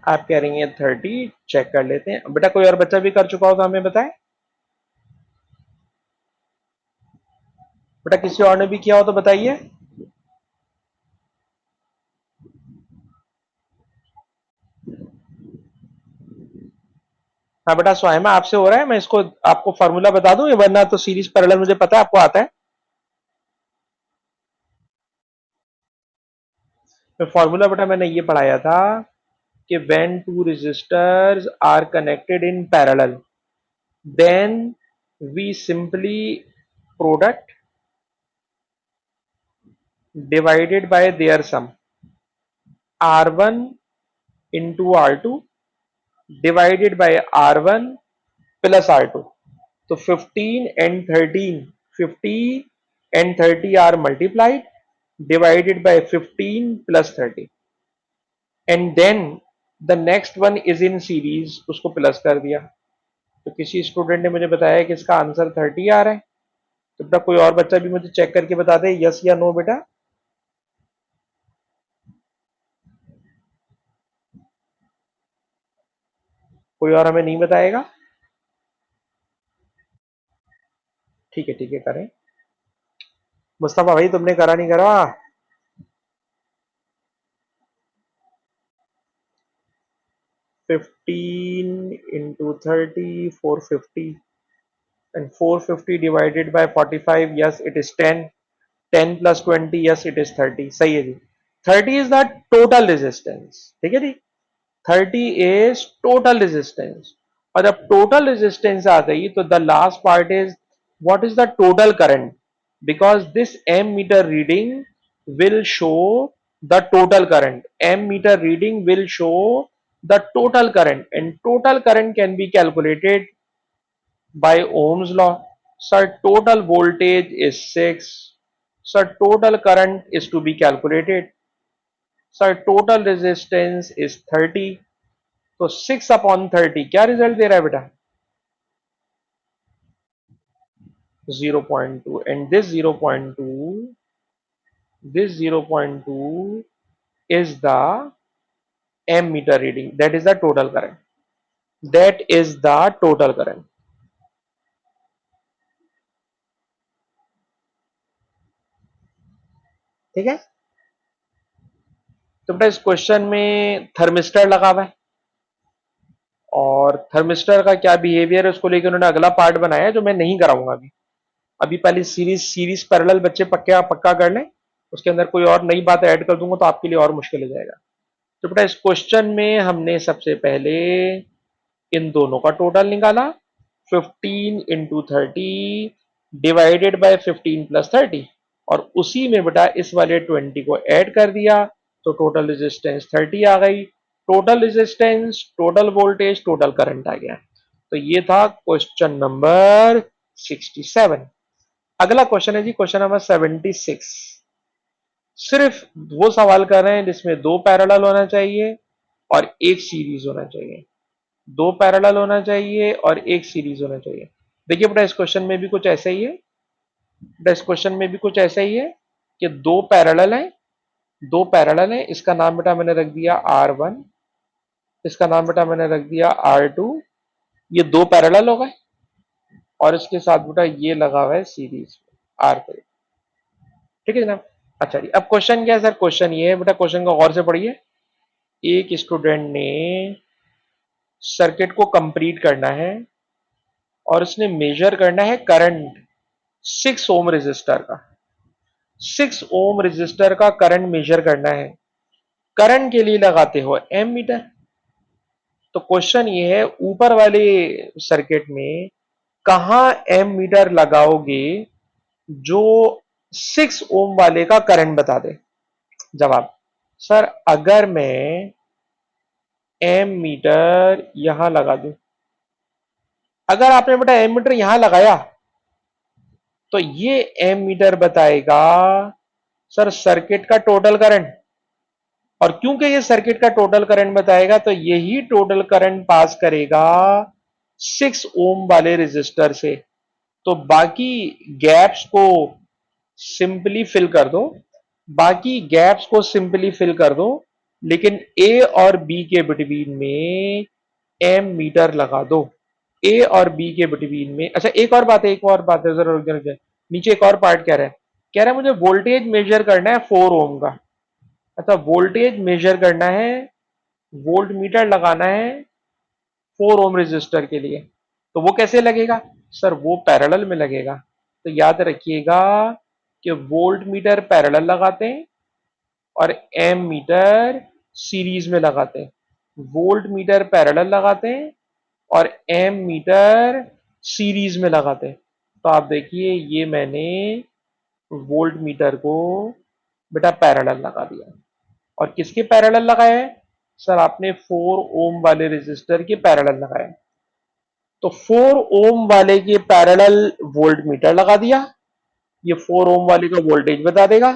आप कह रही हैं 30, चेक कर लेते हैं बेटा। कोई और बच्चा भी कर चुका हो तो हमें बताएं। बेटा किसी और ने भी किया हो तो बताइए। हाँ बेटा स्वायमा आपसे हो रहा है। मैं इसको आपको फॉर्मूला बता दूं, ये वरना तो सीरीज पैरेलल मुझे पता है आपको आता है। मैं फॉर्मूला बेटा मैंने ये पढ़ाया था कि when two resistors are connected in parallel, then we simply product divided by their sum, R1 into R2 divided by R1 plus R2. So 15 and 13, 50 and 30 are multiplied, divided by 15 plus 30, and then the next one is in series, उसको plus कर दिया। तो किसी student ने मुझे बताया कि इसका आंसर 30 आ रहा है। तो बेटा कोई और बच्चा भी मुझे चेक करके बता दे, यस या नो बेटा। कोई और हमें नहीं बताएगा। ठीक है करें। मुस्तफा भाई तुमने करा नहीं करा। 15 into 30, 450, and 450 divided by 45, yes it is 10, 10 plus 20, yes it is 30। सही है जी। 30 is the total resistance। ठीक है जी। 30 is total resistance। और जब total resistance आ गई तो the last part is what is the total current, because this ammeter reading will show the total current। ammeter reading will show the total current, and total current can be calculated by Ohm's law. Sir, total voltage is 6. Sir, total current is to be calculated. Sir, total resistance is 30. तो 6 upon 30 क्या result दे रहा है बेटा? 0.2, and this 0.2 is the ammeter reading, that is the total current, that is the total current. ठीक है, तो बेटा इस क्वेश्चन में थर्मिस्टर लगा हुआ है, और थर्मिस्टर का क्या बिहेवियर है उसको लेकर उन्होंने अगला पार्ट बनाया है जो मैं नहीं कराऊंगा अभी। अभी पहले सीरीज पैरेलल बच्चे पक्का कर लें, उसके अंदर कोई और नई बात ऐड कर दूंगा तो आपके लिए और मुश्किल हो जाएगा। तो बेटा इस क्वेश्चन में हमने सबसे पहले इन दोनों का टोटल निकाला, 15 इंटू 30 डिवाइडेड बाय 15 प्लस 30, और उसी में बेटा इस वाले 20 को ऐड कर दिया तो टोटल रेजिस्टेंस 30 आ गई। Total resistance, total voltage, total current आ गया। तो ये था क्वेश्चन नंबर 67। अगला क्वेश्चन है जी क्वेश्चन नंबर 76। सिर्फ वो सवाल कर रहे हैं जिसमें दो पैरेलल होना चाहिए और एक सीरीज होना चाहिए, दो पैरेलल होना चाहिए और एक सीरीज होना चाहिए। देखिए बेटा इस क्वेश्चन में भी कुछ ऐसा ही है, बेटा इस क्वेश्चन में भी कुछ ऐसा ही है कि दो पैरेलल है, दो पैरेलल है, इसका नाम बेटा मैंने रख दिया R1, इसका नाम बेटा मैंने रख दिया R2, ये दो पैरेलल हो गए, और इसके साथ बेटा ये लगा हुआ है सीरीज R3। ठीक है जनाब। अच्छा जी, अब क्वेश्चन क्या है सर? क्वेश्चन ये है बेटा, क्वेश्चन को गौर से पढ़िए। एक स्टूडेंट ने सर्किट को कंप्लीट करना है और उसने मेजर करना है करंट 6 ओम रेजिस्टर का, 6 ओम रेजिस्टर का करंट मेजर करना है। करंट के लिए लगाते हो एम मीटर। तो क्वेश्चन ये है ऊपर वाले सर्किट में कहां एम मीटर लगाओगे जो 6 ओम वाले का करंट बता दे। जवाब, सर अगर मैं एम मीटर यहां लगा दूं, अगर आपने बेटा एम मीटर यहां लगाया तो ये एम मीटर बताएगा सर सर्किट का टोटल करंट, और क्योंकि ये सर्किट का टोटल करंट बताएगा तो यही टोटल करंट पास करेगा 6 ओम वाले रेजिस्टर से। तो बाकी गैप्स को सिंपली फिल कर दो, बाकी गैप्स को सिंपली फिल कर दो, लेकिन ए और बी के बिटवीन में एम मीटर लगा दो। ए और बी के बिटवीन में, अच्छा एक और बात है, एक और बात है, जरा रुक जाइए, नीचे एक और पार्ट कह रहा है, कह रहा है मुझे वोल्टेज मेजर करना है 4 ओम का। अच्छा वोल्टेज मेजर करना है, वोल्ट मीटर लगाना है 4 ओम रेजिस्टर के लिए, तो वो कैसे लगेगा? सर वो पैरेलल में लगेगा। तो याद रखिएगा कि वोल्ट मीटर पैरेलल लगाते हैं और एम मीटर सीरीज में लगाते हैं। वोल्ट मीटर पैरेलल लगाते हैं और एम मीटर सीरीज में लगाते हैं। तो आप देखिए ये मैंने वोल्ट मीटर को बेटा पैरेलल लगा दिया, और किसके पैरेलल लगाया है? सर आपने 4 ओम वाले रेजिस्टर के पैरेलल लगाया। तो 4 ओम वाले के पैरेलल वोल्ट मीटर लगा दिया, ये 4 ओम वाले का वोल्टेज बता देगा,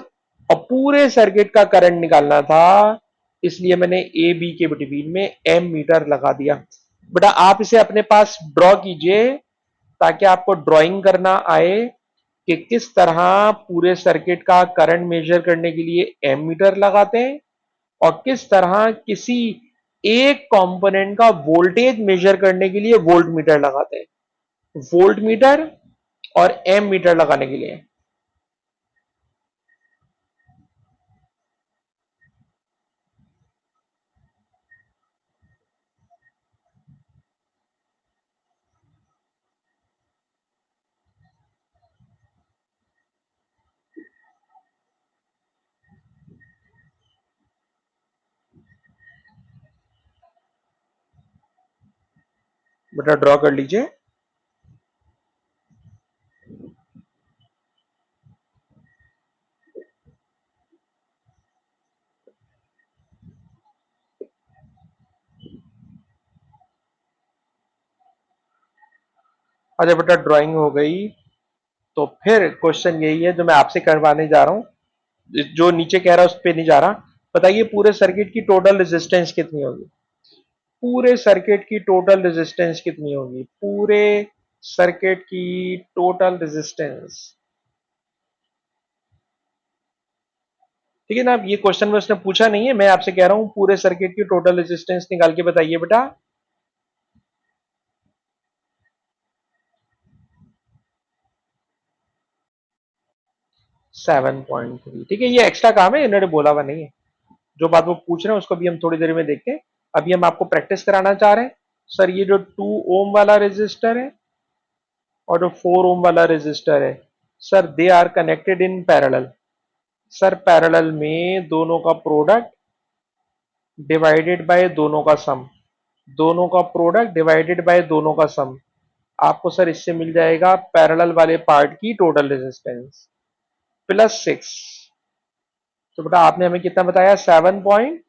और पूरे सर्किट का करंट निकालना था, इसलिए मैंने ए बी के बिटवीन में एम मीटर लगा दिया। बेटा आप इसे अपने पास ड्रॉ कीजिए ताकि आपको ड्राइंग करना आए कि किस तरह पूरे सर्किट का करंट मेजर करने के लिए एम मीटर लगाते हैं और किस तरह किसी एक कंपोनेंट का वोल्टेज मेजर करने के लिए वोल्ट मीटर लगाते हैं। वोल्ट मीटर और एम मीटर लगाने के लिए। बेटा ड्रॉ कर लीजिए। अच्छा बेटा ड्राइंग हो गई, तो फिर क्वेश्चन यही है जो मैं आपसे करवाने जा रहा हूं, जो नीचे कह रहा है उस पर नहीं जा रहा। बताइए पूरे सर्किट की टोटल रेजिस्टेंस कितनी होगी? पूरे सर्किट की टोटल रेजिस्टेंस कितनी होगी? पूरे सर्किट की टोटल रेजिस्टेंस। ठीक है ना, अब ये क्वेश्चन में उसने पूछा नहीं है, मैं आपसे कह रहा हूं पूरे सर्किट की टोटल रेजिस्टेंस निकाल के बताइए बेटा। 7.3। ठीक है, ये एक्स्ट्रा काम है, इन्होंने बोला हुआ नहीं है। जो बात वो पूछ रहे हैं उसको भी हम थोड़ी देर में देखते हैं। अभी हम आपको प्रैक्टिस कराना चाह रहे हैं। सर ये जो 2 ओम वाला रेजिस्टर है और जो 4 ओम वाला रेजिस्टर है, sir they are connected in parallel. Sir parallel में दोनों का प्रोडक्ट डिवाइडेड बाय दोनों का सम, दोनों का प्रोडक्ट डिवाइडेड बाय दोनों का सम, आपको सर इससे मिल जाएगा पैरेलल वाले पार्ट की टोटल रेजिस्टेंस +6। तो बेटा आपने हमें कितना बताया, 7.7।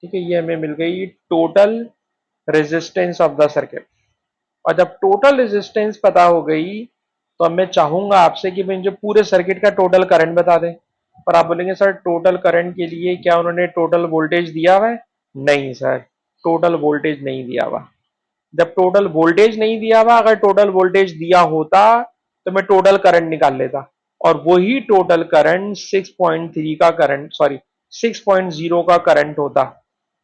ठीक है, ये हमें मिल गई total resistance of the circuit. और जब टोटल रेजिस्टेंस पता हो गई तो अब मैं चाहूंगा आपसे कि मुझे पूरे सर्किट का टोटल करंट बता दें। पर आप बोलेंगे सर टोटल करंट के लिए क्या उन्होंने टोटल वोल्टेज दिया हुआ है? नहीं सर, टोटल वोल्टेज नहीं दिया हुआ। जब टोटल वोल्टेज नहीं दिया हुआ, अगर टोटल वोल्टेज दिया होता तो मैं टोटल करंट निकाल लेता, और वही टोटल करंट 6.3 का करंट, सॉरी 6.0 का करंट होता।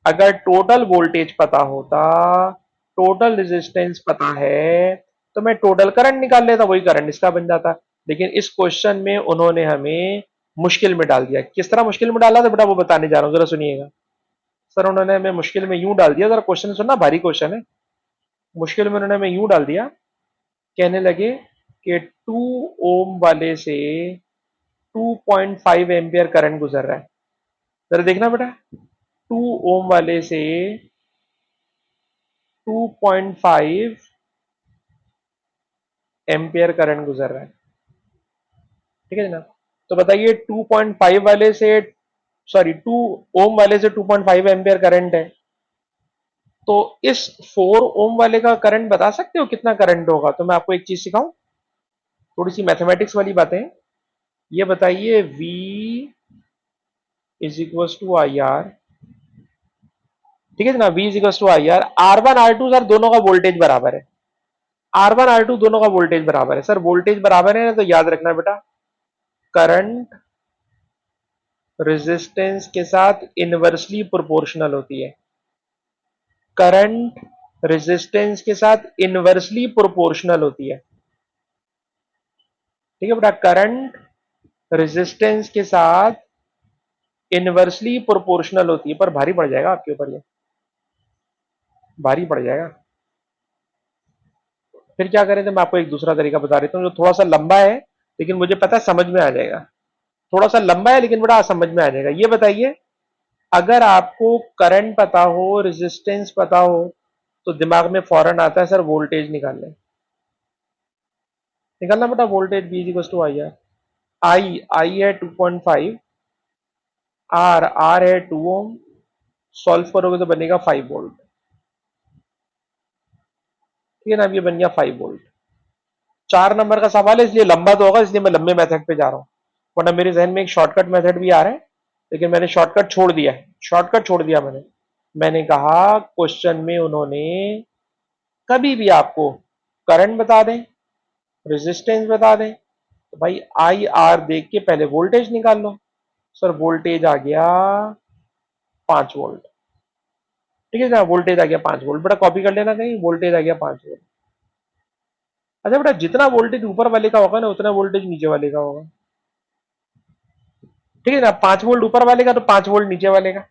अगर टोटल वोल्टेज पता होता, टोटल रेजिस्टेंस पता है, तो मैं टोटल करंट निकाल लेता, वही करंट इसका बन जाता। लेकिन इस क्वेश्चन में उन्होंने हमें मुश्किल में डाल दिया। किस तरह मुश्किल में डाला था बेटा वो बताने जा रहा हूं, जरा सुनिएगा। सर उन्होंने हमें मुश्किल में यूं डाल दिया, जरा क्वेश्चन सुनना, भारी क्वेश्चन है। मुश्किल में उन्होंने हमें यूं डाल दिया, कहने लगे कि 2 ओम वाले से 2.5 एम्पियर करंट गुजर रहा है। जरा देखना बेटा, 2 ओम वाले से 2.5 एम्पियर करंट गुजर रहा है। ठीक है ना, तो बताइए 2.5 वाले से, सॉरी 2 ओम वाले से 2.5 एम्पियर करंट है, तो इस 4 ओम वाले का करंट बता सकते हो कितना करंट होगा? तो मैं आपको एक चीज सिखाऊं, थोड़ी सी मैथमेटिक्स वाली बातें। ये बताइए V is equal to I R. ठीक है ना, V is equal to I R. R1 R2 sir दोनों का वोल्टेज बराबर है। R1 R2 दोनों का वोल्टेज बराबर है। सर वोल्टेज बराबर है ना, तो याद रखना बेटा, करंट रेजिस्टेंस के साथ इनवर्सली प्रोपोर्शनल होती है। करंट रेजिस्टेंस के साथ इनवर्सली प्रोपोर्शनल होती है। ठीक है बेटा, करंट रेजिस्टेंस के साथ इनवर्सली प्रोपोर्शनल होती है। पर भारी पड़ जाएगा आपके ऊपर, ये भारी पड़ जाएगा। फिर क्या करें, तो मैं आपको एक दूसरा तरीका बता देता हूँ जो थोड़ा सा लंबा है, लेकिन मुझे पता है समझ में आ जाएगा। थोड़ा सा लंबा है लेकिन बड़ा समझ में आ जाएगा। ये बताइए, अगर आपको करंट पता हो, रेजिस्टेंस पता हो, तो दिमाग में फौरन आता है सर वोल्टेज निकाल लें। निकालना बेटा voltage, V equal to I R. I है 2.5, आर है 2 ओम, सॉल्व करोगे तो बनेगा 5 वोल्ट। ठीक है ना, अब ये बन गया 5 वोल्ट। 4 नंबर का सवाल है इसलिए लंबा तो होगा, इसलिए मैं लंबे मेथड पे जा रहा हूँ, वरना मेरे जहन में एक शॉर्टकट मेथड भी आ रहा है, लेकिन मैंने शॉर्टकट छोड़ दिया है। शॉर्टकट छोड़ दिया मैंने कहा क्वेश्चन में उन्होंने कभी भी आपको करंट बता दें, रेजिस्टेंस बता दें, तो भाई आई आर देख के पहले वोल्टेज निकाल लो। सर वोल्टेज आ गया 5 वोल्ट। ठीक है ना, वोल्टेज आ गया 5 वोल्ट। बेटा कॉपी कर लेना कहीं, वोल्टेज आ गया 5 वोल्ट। अच्छा बेटा, जितना वोल्टेज ऊपर वाले का होगा ना, उतना वोल्टेज नीचे वाले का होगा। ठीक है ना, 5 वोल्ट ऊपर वाले का तो 5 वोल्ट नीचे वाले का।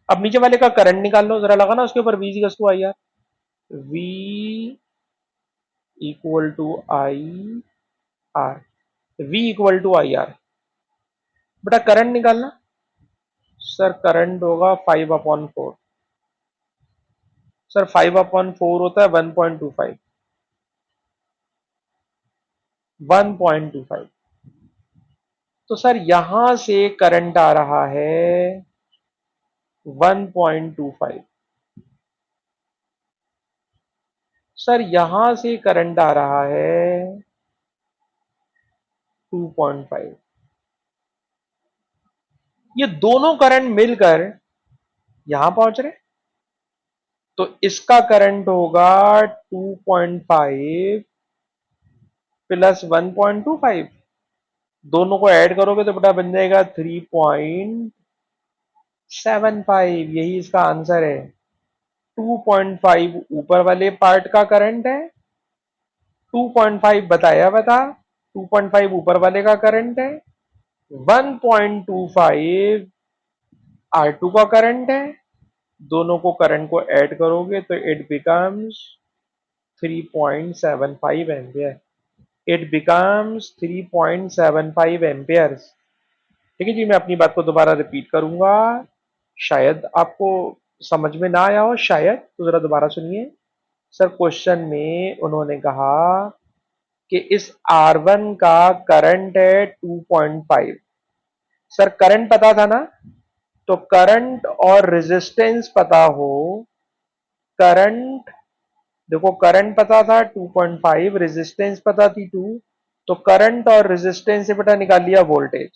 अब नीचे वाले का करंट निकाल लो, जरा लगा ना उसके ऊपर, V equal to I R. V equal to I R, V equal to I R. बेटा करंट निकालना। सर करंट होगा 5/4। सर 5/4 होता है 1.25। 1.25। तो सर यहां से करंट आ रहा है 1.25। सर यहां से करंट आ रहा है 2.5। ये दोनों करंट मिलकर यहां पहुंच रहे, तो इसका करंट होगा 2.5 प्लस 1.25, दोनों को ऐड करोगे तो बेटा बन जाएगा 3.75, यही इसका आंसर है। 2.5 ऊपर वाले पार्ट का करंट है, 2.5 बताया बता, 2.5 ऊपर वाले का करंट है, 1.25 R2 का करंट है, दोनों को करंट को ऐड करोगे तो it becomes 3.75 ampere, it becomes 3.75 amperes. ठीक है जी, मैं अपनी बात को दोबारा रिपीट करूंगा, शायद आपको समझ में ना आया हो, शायद, तो जरा दोबारा सुनिए। सर क्वेश्चन में उन्होंने कहा कि इस R1 का करंट है 2.5। सर करंट पता था ना, तो करंट और रेजिस्टेंस पता हो, करंट, देखो करंट पता था 2.5, रेजिस्टेंस पता थी 2, तो करंट और रेजिस्टेंस से बेटा निकाल लिया वोल्टेज।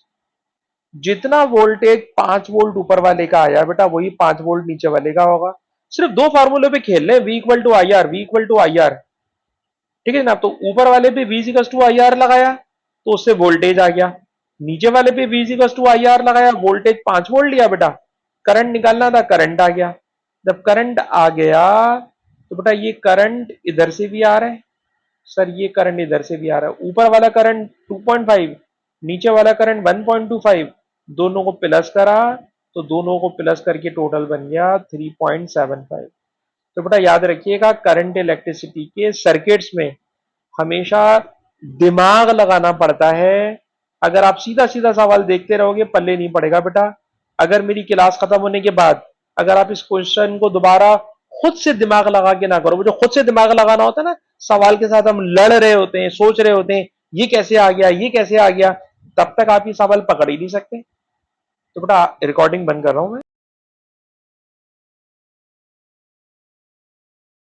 जितना वोल्टेज 5 वोल्ट ऊपर वाले का आया बेटा, वही 5 वोल्ट नीचे वाले का होगा। सिर्फ दो फार्मूले पे खेल रहे हैं, V equal to I R, V equal to I R. ठीक है ना, तो ऊपर वाले पे V equal to I R लगाया तो उससे वोल्टेज आ गया, नीचे वाले पे V equal to I R लगाया, वोल्टेज 5 वोल्ट लिया बेटा, करंट निकालना था, करंट आ गया। जब करंट आ गया तो बेटा ये करंट इधर से भी आ रहा है, सर ये करंट इधर से भी आ रहा है, ऊपर वाला करंट 2.5, नीचे वाला करंट 1.25, दोनों को प्लस करा तो दोनों को प्लस करके टोटल बन गया 3.75। तो बेटा याद रखिएगा, करंट इलेक्ट्रिसिटी के सर्किट्स में हमेशा दिमाग लगाना पड़ता है। अगर आप सीधा सीधा सवाल देखते रहोगे पल्ले नहीं पड़ेगा बेटा। अगर मेरी क्लास खत्म होने के बाद अगर आप इस क्वेश्चन को दोबारा खुद से दिमाग लगा के ना करो, जो खुद से दिमाग लगाना होता है ना, सवाल के साथ हम लड़ रहे होते हैं, सोच रहे होते हैं, ये कैसे आ गया, ये कैसे आ गया, तब तक आप ये सवाल पकड़ ही नहीं सकते। तो बेटा रिकॉर्डिंग बंद कर रहा हूं मैं।